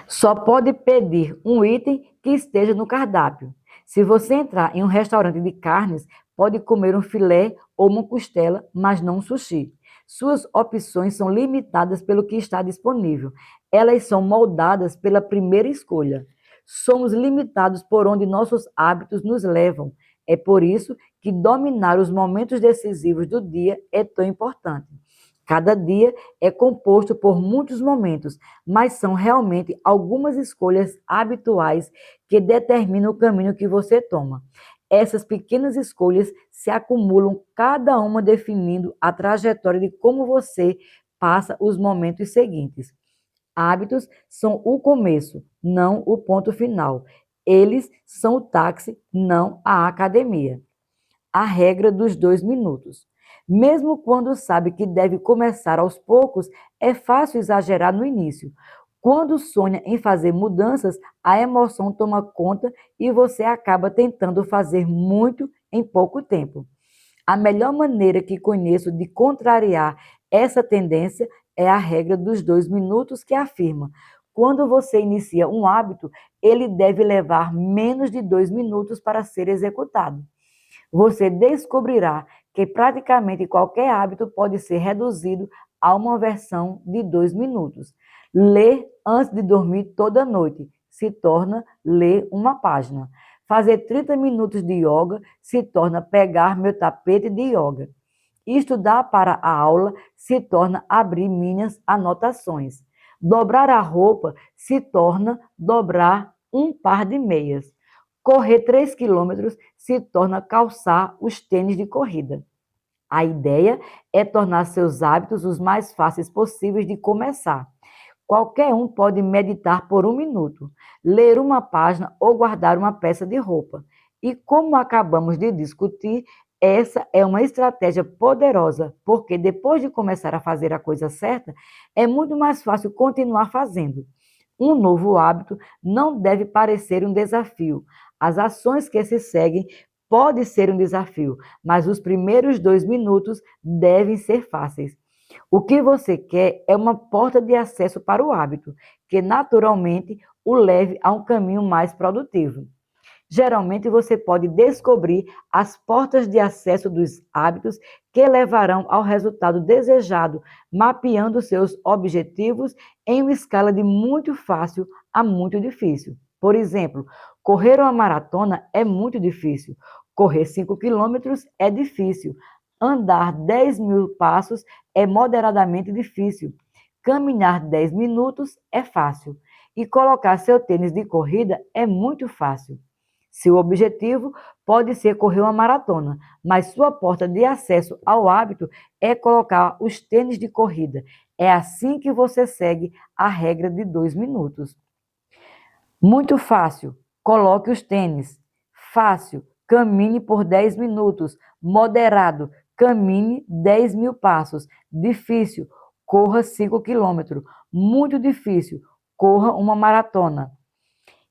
Speaker 1: só pode pedir um item que esteja no cardápio. Se você entrar em um restaurante de carnes, pode comer um filé ou uma costela, mas não um sushi. Suas opções são limitadas pelo que está disponível. Elas são moldadas pela primeira escolha. Somos limitados por onde nossos hábitos nos levam. É por isso que dominar os momentos decisivos do dia é tão importante. Cada dia é composto por muitos momentos, mas são realmente algumas escolhas habituais que determinam o caminho que você toma. Essas pequenas escolhas se acumulam, cada uma definindo a trajetória de como você passa os momentos seguintes. Hábitos são o começo, não o ponto final. Eles são o táxi, não a academia. A regra dos 2 minutos. Mesmo quando sabe que deve começar aos poucos, é fácil exagerar no início. Quando sonha em fazer mudanças, a emoção toma conta e você acaba tentando fazer muito em pouco tempo. A melhor maneira que conheço de contrariar essa tendência é a regra dos 2 minutos, que afirma: quando você inicia um hábito, ele deve levar menos de 2 minutos para ser executado. Você descobrirá que praticamente qualquer hábito pode ser reduzido a uma versão de 2 minutos. Ler antes de dormir toda noite se torna ler uma página. Fazer 30 minutos de yoga se torna pegar meu tapete de yoga. Estudar para a aula se torna abrir minhas anotações. Dobrar a roupa se torna dobrar um par de meias. Correr 3 quilômetros se torna calçar os tênis de corrida. A ideia é tornar seus hábitos os mais fáceis possíveis de começar. Qualquer um pode meditar por 1 minuto, ler uma página ou guardar uma peça de roupa. E como acabamos de discutir, essa é uma estratégia poderosa, porque depois de começar a fazer a coisa certa, é muito mais fácil continuar fazendo. Um novo hábito não deve parecer um desafio. As ações que se seguem podem ser um desafio, mas os primeiros 2 minutos devem ser fáceis. O que você quer é uma porta de acesso para o hábito, que naturalmente o leve a um caminho mais produtivo. Geralmente você pode descobrir as portas de acesso dos hábitos que levarão ao resultado desejado, mapeando seus objetivos em uma escala de muito fácil a muito difícil. Por exemplo, correr uma maratona é muito difícil, correr 5 quilômetros é difícil, andar 10.000 passos é moderadamente difícil, caminhar 10 minutos é fácil e colocar seu tênis de corrida é muito fácil. Seu objetivo pode ser correr uma maratona, mas sua porta de acesso ao hábito é colocar os tênis de corrida. É assim que você segue a regra de 2 minutos. Muito fácil, coloque os tênis. Fácil, caminhe por 10 minutos. Moderado, caminhe 10.000 passos. Difícil, corra 5 quilômetros. Muito difícil, corra uma maratona.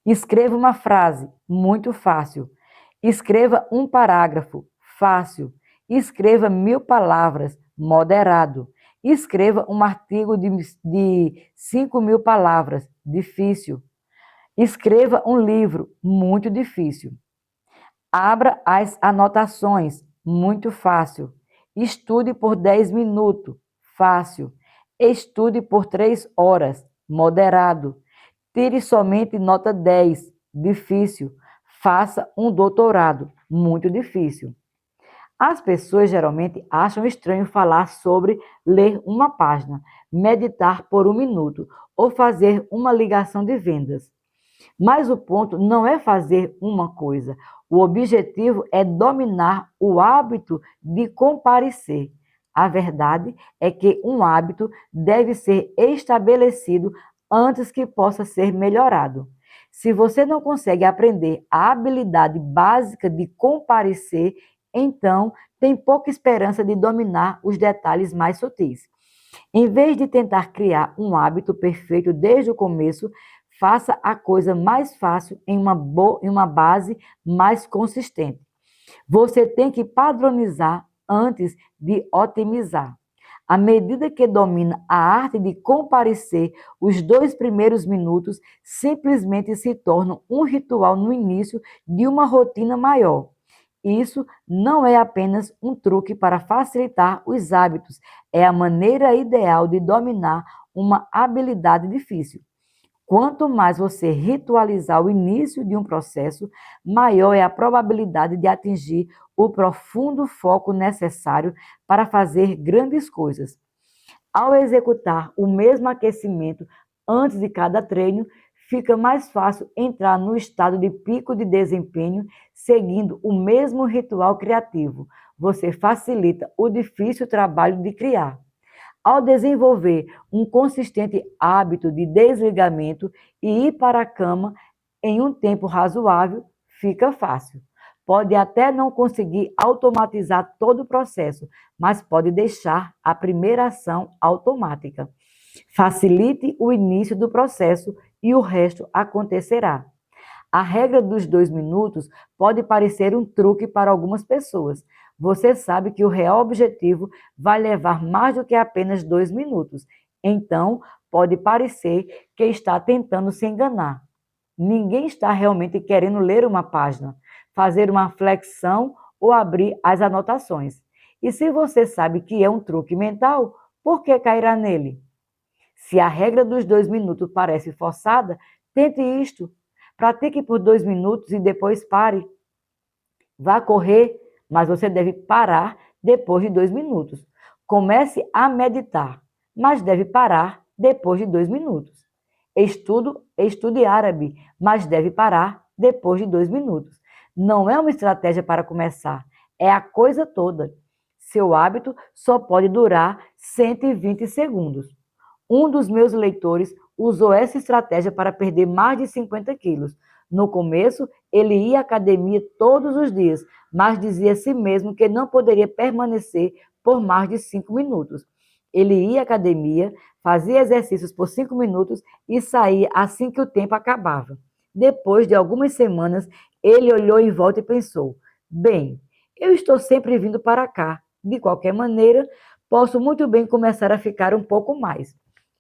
Speaker 1: Escreva uma frase, muito fácil. Escreva um parágrafo, fácil. Escreva 1.000 palavras, moderado. Escreva um artigo de 5.000 palavras, difícil. Escreva um livro, muito difícil. Abra as anotações, muito fácil. Estude por 10 minutos, fácil. Estude por 3 horas, moderado. Tire somente nota 10, difícil. Faça um doutorado, muito difícil. As pessoas geralmente acham estranho falar sobre ler uma página, meditar por 1 minuto ou fazer uma ligação de vendas. Mas o ponto não é fazer uma coisa. O objetivo é dominar o hábito de comparecer. A verdade é que um hábito deve ser estabelecido antes que possa ser melhorado. Se você não consegue aprender a habilidade básica de comparecer, então tem pouca esperança de dominar os detalhes mais sutis. Em vez de tentar criar um hábito perfeito desde o começo, faça a coisa mais fácil em uma base mais consistente. Você tem que padronizar antes de otimizar. À medida que domina a arte de comparecer, os 2 primeiros minutos simplesmente se tornam um ritual no início de uma rotina maior. Isso não é apenas um truque para facilitar os hábitos, é a maneira ideal de dominar uma habilidade difícil. Quanto mais você ritualizar o início de um processo, maior é a probabilidade de atingir o profundo foco necessário para fazer grandes coisas. Ao executar o mesmo aquecimento antes de cada treino, fica mais fácil entrar no estado de pico de desempenho seguindo o mesmo ritual criativo. Você facilita o difícil trabalho de criar. Ao desenvolver um consistente hábito de desligamento e ir para a cama em um tempo razoável, fica fácil. Pode até não conseguir automatizar todo o processo, mas pode deixar a primeira ação automática. Facilite o início do processo e o resto acontecerá. A regra dos 2 minutos pode parecer um truque para algumas pessoas. Você sabe que o real objetivo vai levar mais do que apenas 2 minutos. Então, pode parecer que está tentando se enganar. Ninguém está realmente querendo ler uma página, fazer uma flexão ou abrir as anotações. E se você sabe que é um truque mental, por que cairá nele? Se a regra dos 2 minutos parece forçada, tente isto. Pratique por 2 minutos e depois pare. Vá correr, mas você deve parar depois de 2 minutos. Comece a meditar, mas deve parar depois de 2 minutos. Estude árabe, mas deve parar depois de 2 minutos. Não é uma estratégia para começar, é a coisa toda. Seu hábito só pode durar 120 segundos. Um dos meus leitores usou essa estratégia para perder mais de 50 quilos. No começo, ele ia à academia todos os dias, mas dizia a si mesmo que não poderia permanecer por mais de 5 minutos. Ele ia à academia, fazia exercícios por 5 minutos e saía assim que o tempo acabava. Depois de algumas semanas, ele olhou em volta e pensou: bem, eu estou sempre vindo para cá. De qualquer maneira, posso muito bem começar a ficar um pouco mais.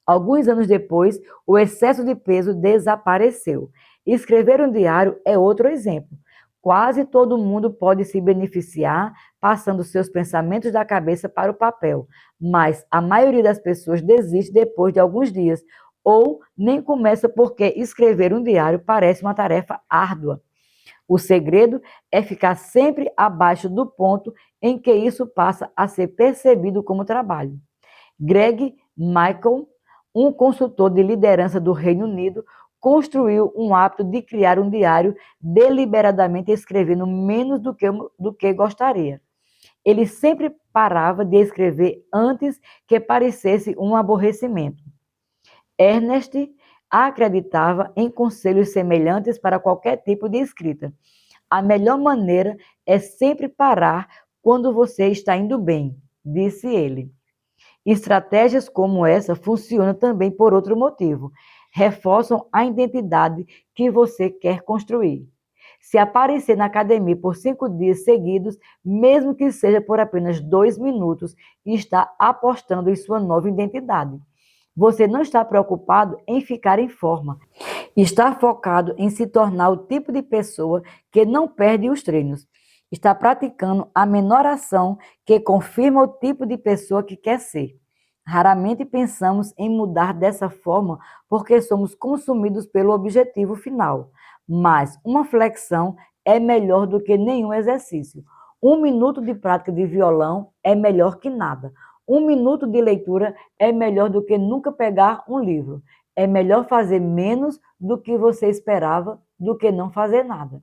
Speaker 1: Alguns anos depois, o excesso de peso desapareceu. Escrever um diário é outro exemplo. Quase todo mundo pode se beneficiar passando seus pensamentos da cabeça para o papel, mas a maioria das pessoas desiste depois de alguns dias ou nem começa porque escrever um diário parece uma tarefa árdua. O segredo é ficar sempre abaixo do ponto em que isso passa a ser percebido como trabalho. Greg Michael, um consultor de liderança do Reino Unido, construiu um hábito de criar um diário deliberadamente escrevendo menos do que gostaria. Ele sempre parava de escrever antes que parecesse um aborrecimento. Ernest acreditava em conselhos semelhantes para qualquer tipo de escrita. A melhor maneira é sempre parar quando você está indo bem, disse ele. Estratégias como essa funcionam também por outro motivo. Reforçam a identidade que você quer construir. Se aparecer na academia por 5 dias seguidos, mesmo que seja por apenas 2 minutos, está apostando em sua nova identidade. Você não está preocupado em ficar em forma. Está focado em se tornar o tipo de pessoa que não perde os treinos. Está praticando a menor ação que confirma o tipo de pessoa que quer ser. Raramente pensamos em mudar dessa forma porque somos consumidos pelo objetivo final. Mas uma flexão é melhor do que nenhum exercício. 1 minuto de prática de violão é melhor que nada. 1 minuto de leitura é melhor do que nunca pegar um livro. É melhor fazer menos do que você esperava do que não fazer nada.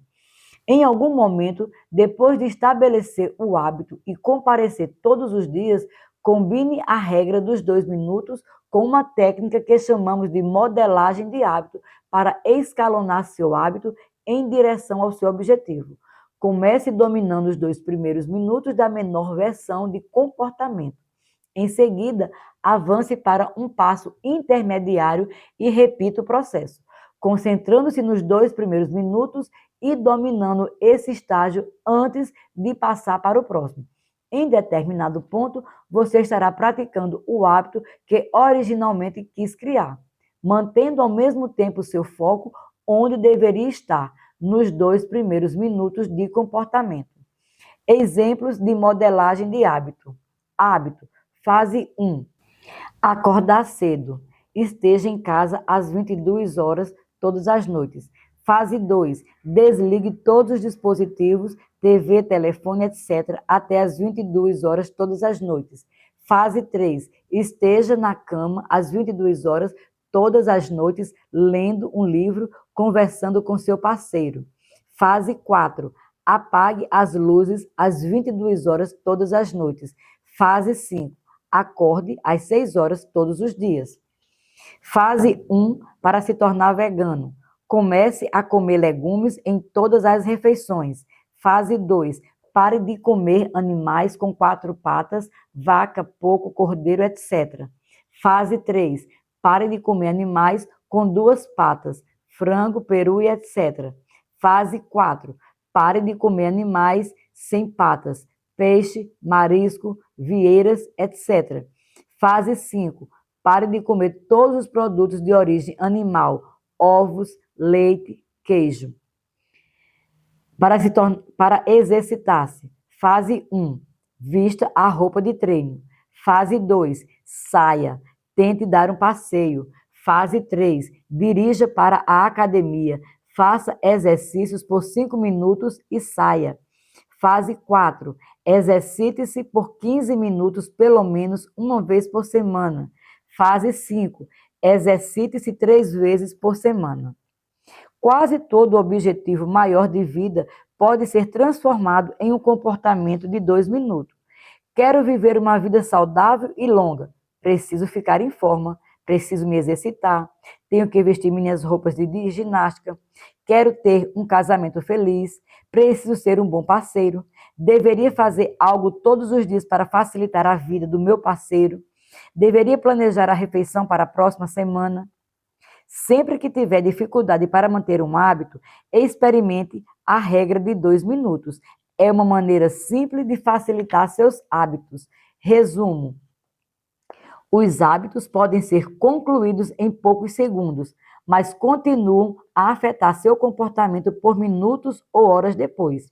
Speaker 1: Em algum momento, depois de estabelecer o hábito e comparecer todos os dias, combine a regra dos 2 minutos com uma técnica que chamamos de modelagem de hábito para escalonar seu hábito em direção ao seu objetivo. Comece dominando os 2 primeiros minutos da menor versão de comportamento. Em seguida, avance para um passo intermediário e repita o processo, concentrando-se nos 2 primeiros minutos e dominando esse estágio antes de passar para o próximo. Em determinado ponto, você estará praticando o hábito que originalmente quis criar, mantendo ao mesmo tempo seu foco onde deveria estar, nos 2 primeiros minutos de comportamento. Exemplos de modelagem de hábito. Hábito. Fase 1. Acordar cedo. Esteja em casa às 22 horas todas as noites. Fase 2. Desligue todos os dispositivos, TV, telefone, etc., até às 22 horas todas as noites. Fase 3. Esteja na cama às 22 horas todas as noites, lendo um livro, conversando com seu parceiro. Fase 4. Apague as luzes às 22 horas todas as noites. Fase 5. Acorde às 6 horas todos os dias. Fase 1, para se tornar vegano. Comece a comer legumes em todas as refeições. Fase 2, pare de comer animais com 4 patas, vaca, porco, cordeiro, etc. Fase 3, pare de comer animais com 2 patas, frango, peru e etc. Fase 4, pare de comer animais sem patas, peixe, marisco, vieiras, etc. Fase 5. Pare de comer todos os produtos de origem animal, ovos, leite, queijo. Para exercitar-se. Fase 1. Vista a roupa de treino. Fase 2. Saia. Tente dar um passeio. Fase 3. Dirija para a academia. Faça exercícios por 5 minutos e saia. Fase 4. Exercite-se por 15 minutos, pelo menos uma vez por semana. Fase 5. Exercite-se 3 vezes por semana. Quase todo objetivo maior de vida pode ser transformado em um comportamento de 2 minutos. Quero viver uma vida saudável e longa. Preciso ficar em forma, preciso me exercitar, tenho que vestir minhas roupas de ginástica, quero ter um casamento feliz, preciso ser um bom parceiro, deveria fazer algo todos os dias para facilitar a vida do meu parceiro, deveria planejar a refeição para a próxima semana. Sempre que tiver dificuldade para manter um hábito, experimente a regra de 2 minutos. É uma maneira simples de facilitar seus hábitos. Resumo: os hábitos podem ser concluídos em poucos segundos, mas continuam a afetar seu comportamento por minutos ou horas depois.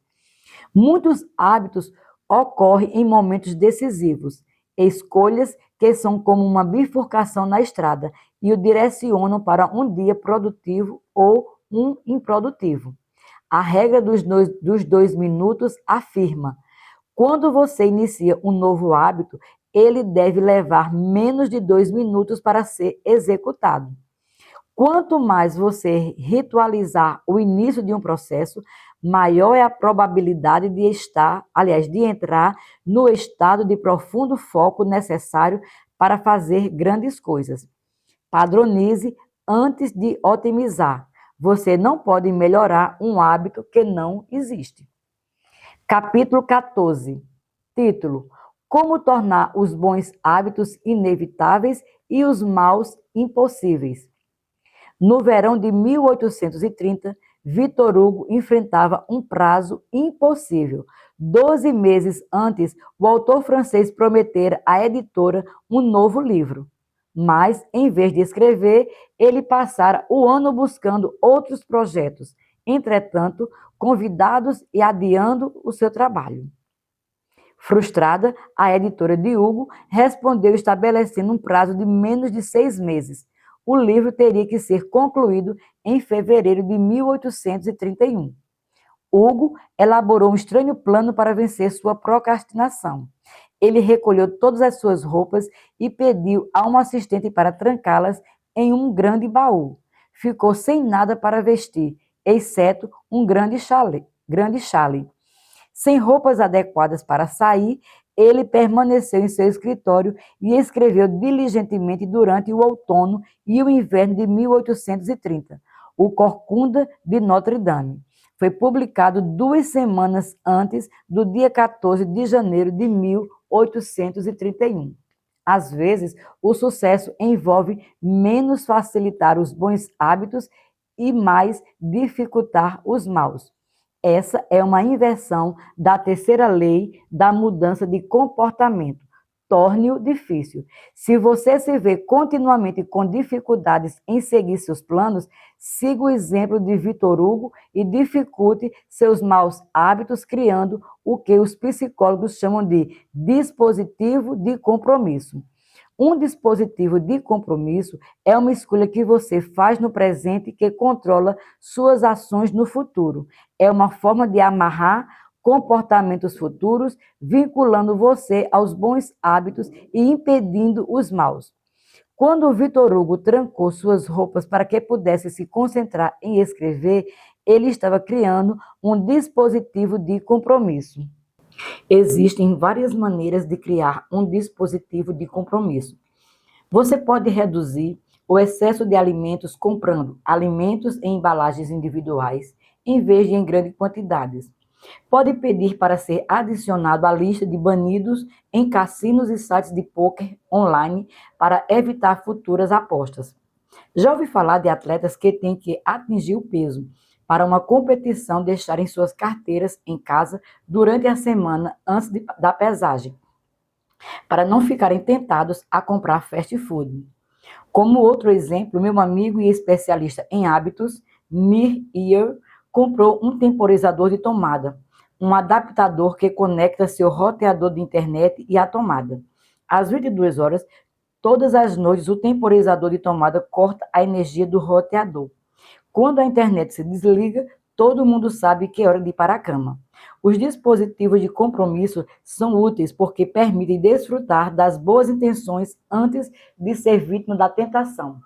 Speaker 1: Muitos hábitos ocorrem em momentos decisivos, escolhas que são como uma bifurcação na estrada e o direcionam para um dia produtivo ou um improdutivo. A regra dos 2 minutos afirma: quando você inicia um novo hábito, ele deve levar menos de 2 minutos para ser executado. Quanto mais você ritualizar o início de um processo, maior é a probabilidade de entrar no estado de profundo foco necessário para fazer grandes coisas. Padronize antes de otimizar. Você não pode melhorar um hábito que não existe. Capítulo 14. Título: Como tornar os bons hábitos inevitáveis e os maus impossíveis. No verão de 1830, Victor Hugo enfrentava um prazo impossível. 12 meses antes, o autor francês prometera à editora um novo livro. Mas, em vez de escrever, ele passara o ano buscando outros projetos, entretanto, convidados e adiando o seu trabalho. Frustrada, a editora de Hugo respondeu estabelecendo um prazo de menos de 6 meses. O livro teria que ser concluído em fevereiro de 1831. Hugo elaborou um estranho plano para vencer sua procrastinação. Ele recolheu todas as suas roupas e pediu a um assistente para trancá-las em um grande baú. Ficou sem nada para vestir, exceto um grande chale. Sem roupas adequadas para sair, ele permaneceu em seu escritório e escreveu diligentemente durante o outono e o inverno de 1830, O Corcunda de Notre Dame. Foi publicado 2 semanas antes do dia 14 de janeiro de 1831. Às vezes, o sucesso envolve menos facilitar os bons hábitos e mais dificultar os maus. Essa é uma inversão da terceira lei da mudança de comportamento. Torne-o difícil. Se você se vê continuamente com dificuldades em seguir seus planos, siga o exemplo de Victor Hugo e dificulte seus maus hábitos criando o que os psicólogos chamam de dispositivo de compromisso. Um dispositivo de compromisso é uma escolha que você faz no presente que controla suas ações no futuro. É uma forma de amarrar comportamentos futuros, vinculando você aos bons hábitos e impedindo os maus. Quando Victor Hugo trancou suas roupas para que pudesse se concentrar em escrever, ele estava criando um dispositivo de compromisso. Existem várias maneiras de criar um dispositivo de compromisso. Você pode reduzir o excesso de alimentos comprando alimentos em embalagens individuais, em vez de em grandes quantidades. Pode pedir para ser adicionado à lista de banidos em cassinos e sites de pôquer online para evitar futuras apostas. Já ouvi falar de atletas que têm que atingir o peso para uma competição deixarem suas carteiras em casa durante a semana antes da pesagem, para não ficarem tentados a comprar fast food. Como outro exemplo, meu amigo e especialista em hábitos, Nir Eyre, comprou um temporizador de tomada, um adaptador que conecta seu roteador de internet e a tomada. Às 22 horas, todas as noites, o temporizador de tomada corta a energia do roteador. Quando a internet se desliga, todo mundo sabe que é hora de ir para a cama. Os dispositivos de compromisso são úteis porque permitem desfrutar das boas intenções antes de ser vítima da tentação.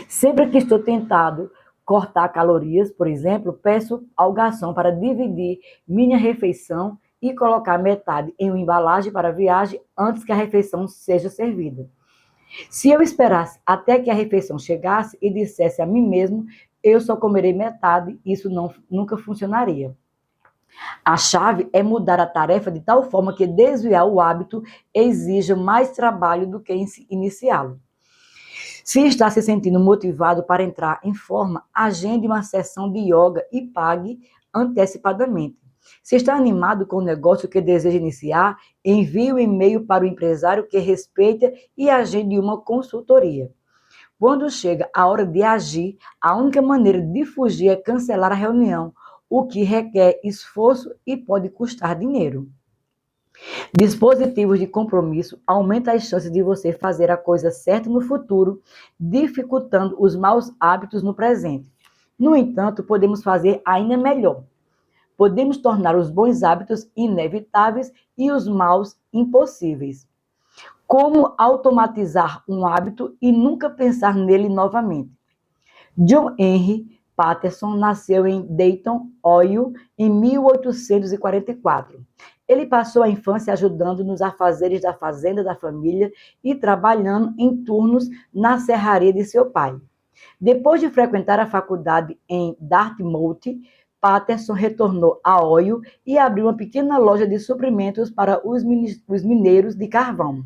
Speaker 1: Sempre que estou tentado cortar calorias, por exemplo, peço ao garçom para dividir minha refeição e colocar metade em uma embalagem para a viagem antes que a refeição seja servida. Se eu esperasse até que a refeição chegasse e dissesse a mim mesmo, eu só comerei metade, isso nunca funcionaria. A chave é mudar a tarefa de tal forma que desviar o hábito exija mais trabalho do que iniciá-lo. Se está se sentindo motivado para entrar em forma, agende uma sessão de yoga e pague antecipadamente. Se está animado com o negócio que deseja iniciar, envie um e-mail para o empresário que respeita e agende uma consultoria. Quando chega a hora de agir, a única maneira de fugir é cancelar a reunião, o que requer esforço e pode custar dinheiro. Dispositivos de compromisso aumentam as chances de você fazer a coisa certa no futuro, dificultando os maus hábitos no presente. No entanto, podemos fazer ainda melhor. Podemos tornar os bons hábitos inevitáveis e os maus impossíveis. Como automatizar um hábito e nunca pensar nele novamente? John Henry Patterson nasceu em Dayton, Ohio, em 1844. Ele passou a infância ajudando nos afazeres da fazenda da família e trabalhando em turnos na serraria de seu pai. Depois de frequentar a faculdade em Dartmouth, Patterson retornou a Ohio e abriu uma pequena loja de suprimentos para os mineiros de carvão.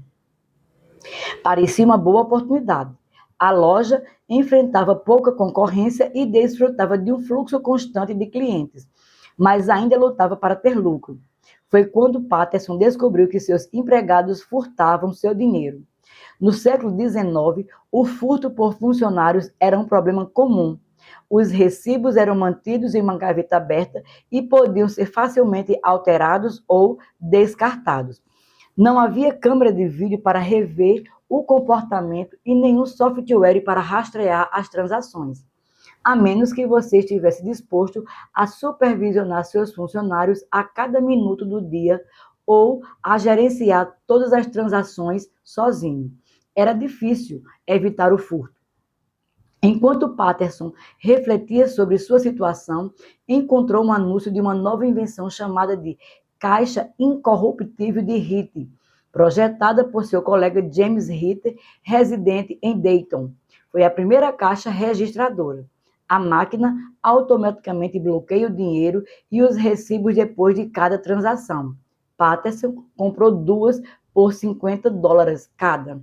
Speaker 1: Parecia uma boa oportunidade. A loja enfrentava pouca concorrência e desfrutava de um fluxo constante de clientes, mas ainda lutava para ter lucro. Foi quando Patterson descobriu que seus empregados furtavam seu dinheiro. No século XIX, o furto por funcionários era um problema comum. Os recibos eram mantidos em uma gaveta aberta e podiam ser facilmente alterados ou descartados. Não havia câmera de vídeo para rever o comportamento e nenhum software para rastrear as transações, a menos que você estivesse disposto a supervisionar seus funcionários a cada minuto do dia ou a gerenciar todas as transações sozinho. Era difícil evitar o furto. Enquanto Patterson refletia sobre sua situação, encontrou um anúncio de uma nova invenção chamada de Caixa Incorruptível de Hitt, projetada por seu colega James Hitt, residente em Dayton. Foi a primeira caixa registradora. A máquina automaticamente bloqueia o dinheiro e os recibos depois de cada transação. Patterson comprou duas por $50 cada.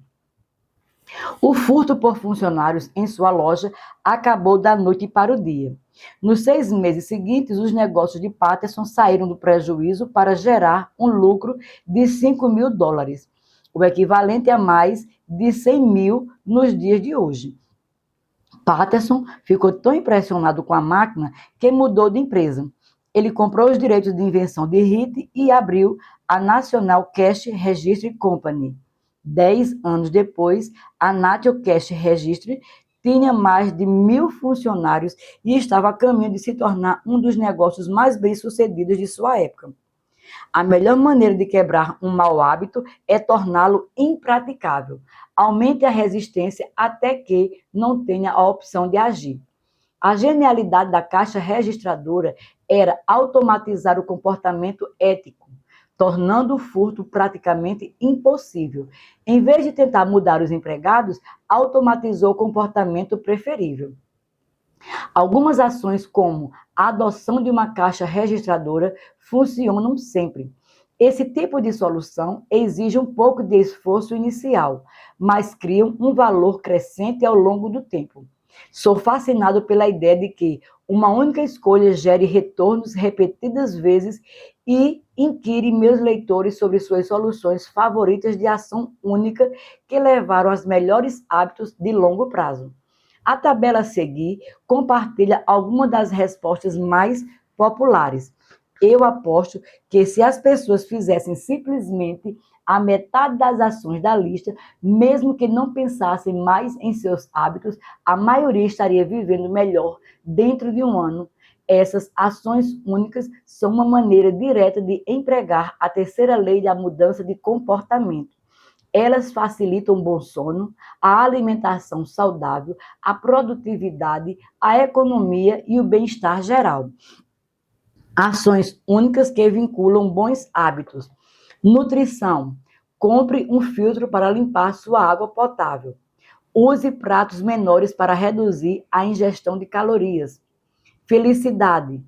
Speaker 1: O furto por funcionários em sua loja acabou da noite para o dia. Nos 6 meses seguintes, os negócios de Patterson saíram do prejuízo para gerar um lucro de $5.000, o equivalente a mais de 100 mil nos dias de hoje. Patterson ficou tão impressionado com a máquina que mudou de empresa. Ele comprou os direitos de invenção de Hitt e abriu a National Cash Registry Company. 10 anos depois, a National Cash Registry tinha mais de 1.000 funcionários e estava a caminho de se tornar um dos negócios mais bem-sucedidos de sua época. A melhor maneira de quebrar um mau hábito é torná-lo impraticável. Aumente a resistência até que não tenha a opção de agir. A genialidade da caixa registradora era automatizar o comportamento ético, tornando o furto praticamente impossível. Em vez de tentar mudar os empregados, automatizou o comportamento preferível. Algumas ações, como a adoção de uma caixa registradora, funcionam sempre. Esse tipo de solução exige um pouco de esforço inicial, mas criam um valor crescente ao longo do tempo. Sou fascinado pela ideia de que uma única escolha gere retornos repetidas vezes e inquire meus leitores sobre suas soluções favoritas de ação única que levaram aos melhores hábitos de longo prazo. A tabela a seguir compartilha algumas das respostas mais populares. Eu aposto que se as pessoas fizessem simplesmente a metade das ações da lista, mesmo que não pensassem mais em seus hábitos, a maioria estaria vivendo melhor dentro de um ano. Essas ações únicas são uma maneira direta de empregar a terceira lei da mudança de comportamento. Elas facilitam o bom sono, a alimentação saudável, a produtividade, a economia e o bem-estar geral. Ações únicas que vinculam bons hábitos. Nutrição. Compre um filtro para limpar sua água potável. Use pratos menores para reduzir a ingestão de calorias. Felicidade.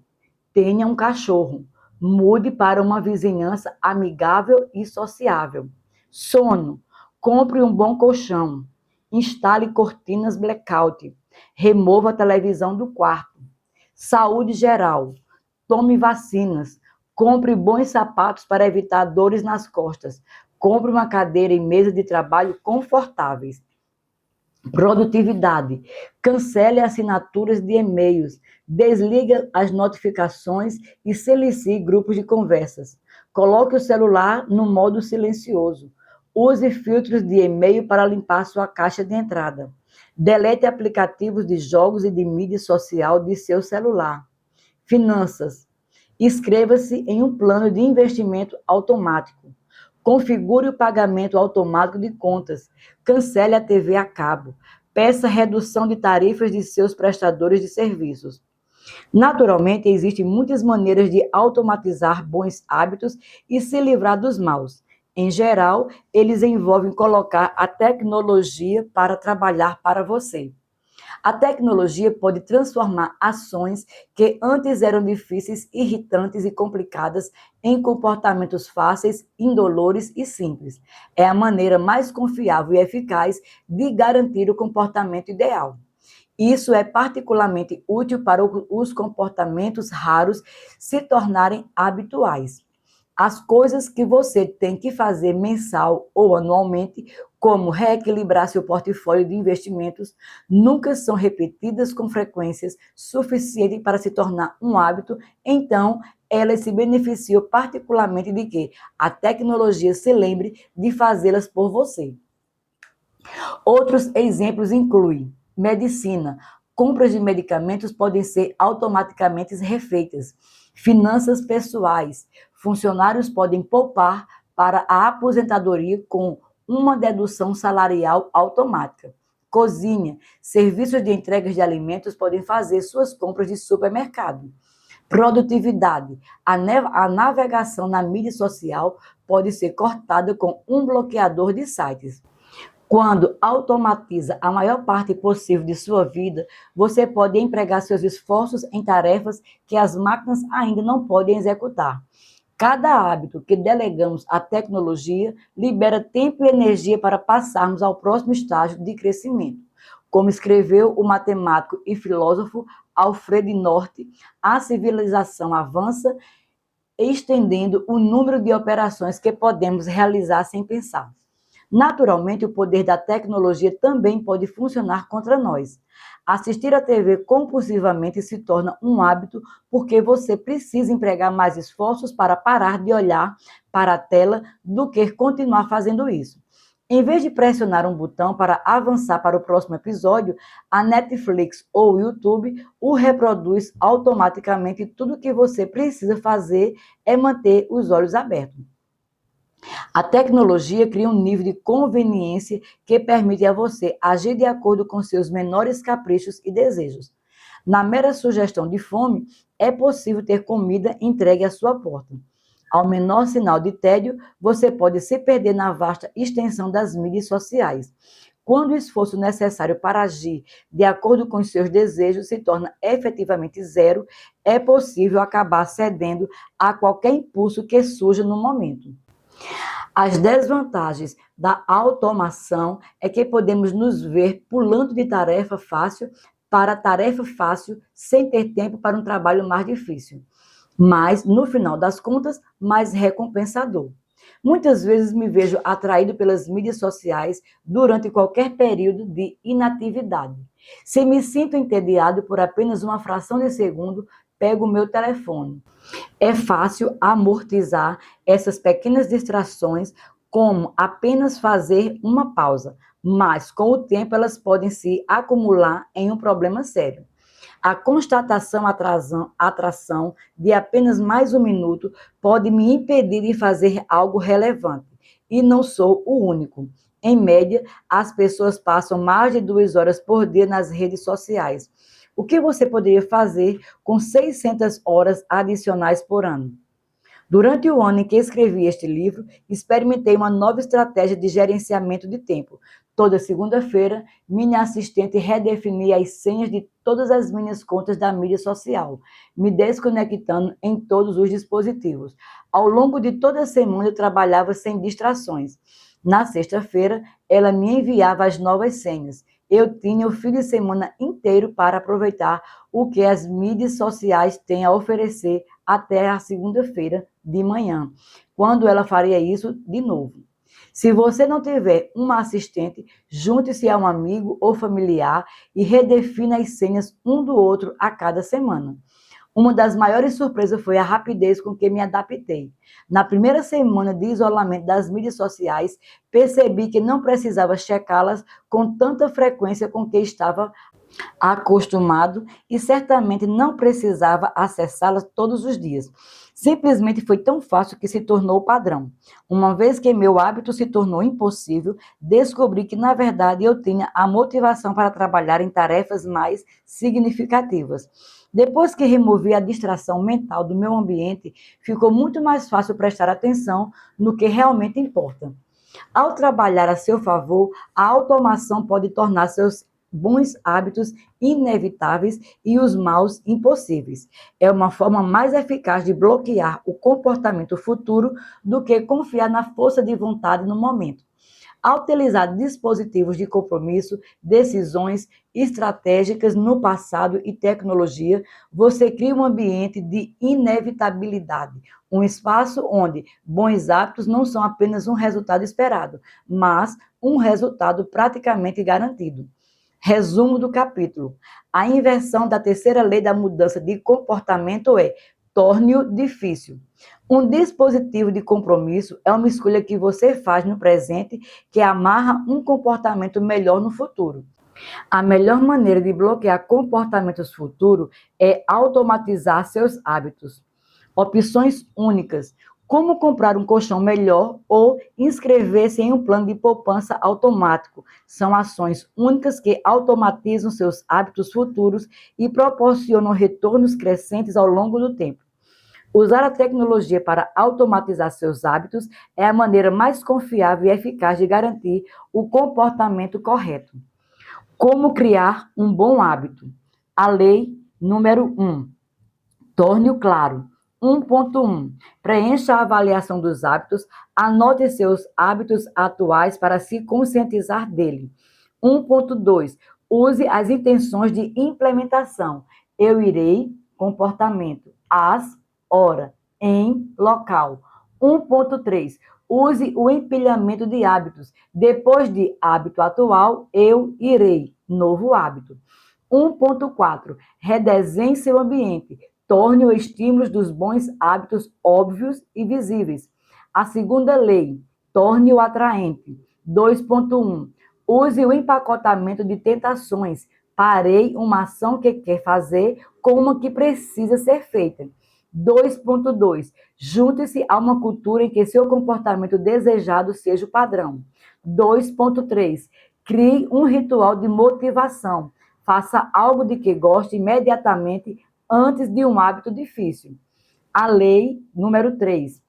Speaker 1: Tenha um cachorro. Mude para uma vizinhança amigável e sociável. Sono. Compre um bom colchão. Instale cortinas blackout. Remova a televisão do quarto. Saúde geral. Tome vacinas. Compre bons sapatos para evitar dores nas costas. Compre uma cadeira e mesa de trabalho confortáveis. Produtividade. Cancele assinaturas de e-mails. Desligue as notificações e silencie grupos de conversas. Coloque o celular no modo silencioso. Use filtros de e-mail para limpar sua caixa de entrada. Delete aplicativos de jogos e de mídia social de seu celular. Finanças. Inscreva-se em um plano de investimento automático. Configure o pagamento automático de contas. Cancele a TV a cabo. Peça redução de tarifas de seus prestadores de serviços. Naturalmente, existem muitas maneiras de automatizar bons hábitos e se livrar dos maus. Em geral, eles envolvem colocar a tecnologia para trabalhar para você. A tecnologia pode transformar ações que antes eram difíceis, irritantes e complicadas em comportamentos fáceis, indolores e simples. É a maneira mais confiável e eficaz de garantir o comportamento ideal. Isso é particularmente útil para os comportamentos raros se tornarem habituais. As coisas que você tem que fazer mensal ou anualmente, como reequilibrar seu portfólio de investimentos, nunca são repetidas com frequências suficiente para se tornar um hábito, então elas se beneficiam particularmente de que a tecnologia se lembre de fazê-las por você. Outros exemplos incluem medicina. Compras de medicamentos podem ser automaticamente refeitas. Finanças pessoais. Funcionários podem poupar para a aposentadoria com uma dedução salarial automática. Cozinha. Serviços de entregas de alimentos podem fazer suas compras de supermercado. Produtividade. A navegação na mídia social pode ser cortada com um bloqueador de sites. Quando automatiza a maior parte possível de sua vida, você pode empregar seus esforços em tarefas que as máquinas ainda não podem executar. Cada hábito que delegamos à tecnologia libera tempo e energia para passarmos ao próximo estágio de crescimento. Como escreveu o matemático e filósofo Alfred North, a civilização avança estendendo o número de operações que podemos realizar sem pensar. Naturalmente, o poder da tecnologia também pode funcionar contra nós. Assistir à TV compulsivamente se torna um hábito porque você precisa empregar mais esforços para parar de olhar para a tela do que continuar fazendo isso. Em vez de pressionar um botão para avançar para o próximo episódio, a Netflix ou o YouTube o reproduz automaticamente. Tudo o que você precisa fazer é manter os olhos abertos. A tecnologia cria um nível de conveniência que permite a você agir de acordo com seus menores caprichos e desejos. Na mera sugestão de fome, é possível ter comida entregue à sua porta. Ao menor sinal de tédio, você pode se perder na vasta extensão das mídias sociais. Quando o esforço necessário para agir de acordo com os seus desejos se torna efetivamente zero, é possível acabar cedendo a qualquer impulso que surja no momento. As desvantagens da automação é que podemos nos ver pulando de tarefa fácil para tarefa fácil sem ter tempo para um trabalho mais difícil, mas, no final das contas, mais recompensador. Muitas vezes me vejo atraído pelas mídias sociais durante qualquer período de inatividade. Se me sinto entediado por apenas uma fração de segundo, pego o meu telefone. É fácil amortizar essas pequenas distrações como apenas fazer uma pausa, mas com o tempo elas podem se acumular em um problema sério. A constatação atração de apenas mais um minuto pode me impedir de fazer algo relevante. e não sou o único. Em média, as pessoas passam mais de 2 horas por dia nas redes sociais. O que você poderia fazer com 600 horas adicionais por ano? Durante o ano em que escrevi este livro, experimentei uma nova estratégia de gerenciamento de tempo. Toda segunda-feira, minha assistente redefinia as senhas de todas as minhas contas da mídia social, me desconectando em todos os dispositivos. Ao longo de toda a semana, eu trabalhava sem distrações. Na sexta-feira, ela me enviava as novas senhas. Eu tinha o fim de semana inteiro para aproveitar o que as mídias sociais têm a oferecer até a segunda-feira de manhã, quando ela faria isso de novo. Se você não tiver uma assistente, junte-se a um amigo ou familiar e redefina as senhas um do outro a cada semana. Uma das maiores surpresas foi a rapidez com que me adaptei. Na primeira semana de isolamento das mídias sociais, percebi que não precisava checá-las com tanta frequência com que estava acostumado e certamente não precisava acessá-las todos os dias. Simplesmente foi tão fácil que se tornou padrão. Uma vez que meu hábito se tornou impossível, descobri que, na verdade, eu tinha a motivação para trabalhar em tarefas mais significativas. Depois que removi a distração mental do meu ambiente, ficou muito mais fácil prestar atenção no que realmente importa. Ao trabalhar a seu favor, a automação pode tornar seus bons hábitos inevitáveis e os maus impossíveis. É uma forma mais eficaz de bloquear o comportamento futuro do que confiar na força de vontade no momento. Ao utilizar dispositivos de compromisso, decisões estratégicas no passado e tecnologia, você cria um ambiente de inevitabilidade, um espaço onde bons hábitos não são apenas um resultado esperado, mas um resultado praticamente garantido. Resumo do capítulo. A inversão da terceira lei da mudança de comportamento é: torne-o difícil. Um dispositivo de compromisso é uma escolha que você faz no presente que amarra um comportamento melhor no futuro. A melhor maneira de bloquear comportamentos futuros é automatizar seus hábitos. Opções únicas. Como comprar um colchão melhor ou inscrever-se em um plano de poupança automático. São ações únicas que automatizam seus hábitos futuros e proporcionam retornos crescentes ao longo do tempo. Usar a tecnologia para automatizar seus hábitos é a maneira mais confiável e eficaz de garantir o comportamento correto. Como criar um bom hábito? A lei número 1. Torne-o claro. 1.1. Preencha a avaliação dos hábitos. Anote seus hábitos atuais para se conscientizar dele. 1.2. Use as intenções de implementação. Eu irei, comportamento, as, hora, em, local. 1.3. Use o empilhamento de hábitos. Depois de hábito atual, eu irei, novo hábito. 1.4. Redesenhe seu ambiente. Torne os estímulos dos bons hábitos óbvios e visíveis. A segunda lei, torne-o atraente. 2.1. Use o empacotamento de tentações. Parei uma ação que quer fazer com uma que precisa ser feita. 2.2. Junte-se a uma cultura em que seu comportamento desejado seja o padrão. 2.3. Crie um ritual de motivação. Faça algo de que goste imediatamente antes de um hábito difícil. A lei número 3.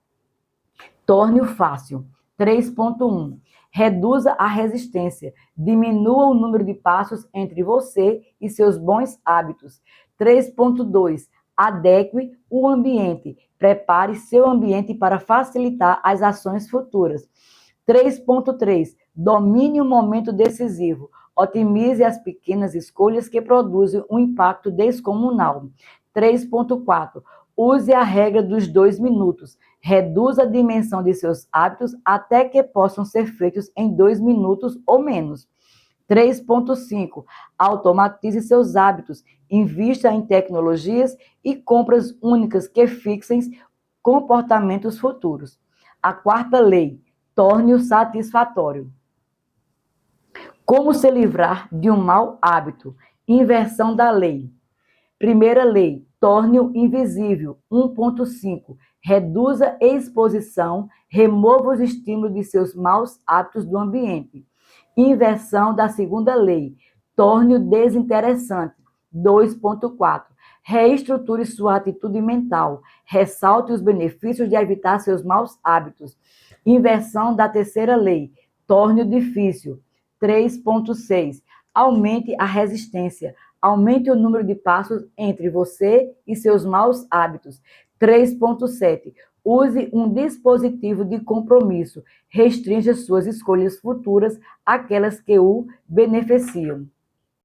Speaker 1: Torne-o fácil. 3.1. Reduza a resistência. Diminua o número de passos entre você e seus bons hábitos. 3.2. Adeque o ambiente. Prepare seu ambiente para facilitar as ações futuras. 3.3. Domine o momento decisivo. Otimize as pequenas escolhas que produzem um impacto descomunal. 3.4. Use a regra dos 2 minutos. Reduza a dimensão de seus hábitos até que possam ser feitos em 2 minutos ou menos. 3.5. Automatize seus hábitos. Invista em tecnologias e compras únicas que fixem comportamentos futuros. A quarta lei, torne-o satisfatório. Como se livrar de um mau hábito? Inversão da lei. Primeira lei, Torne-o invisível. 1.5. Reduza a exposição, remova os estímulos de seus maus hábitos do ambiente. Inversão da segunda lei. Torne-o desinteressante. 2.4. Reestruture sua atitude mental. Ressalte os benefícios de evitar seus maus hábitos. Inversão da terceira lei. Torne-o difícil. 3.6. Aumente a resistência. Aumente o número de passos entre você e seus maus hábitos. 3.7. Use um dispositivo de compromisso. Restrinja suas escolhas futuras àquelas que o beneficiam.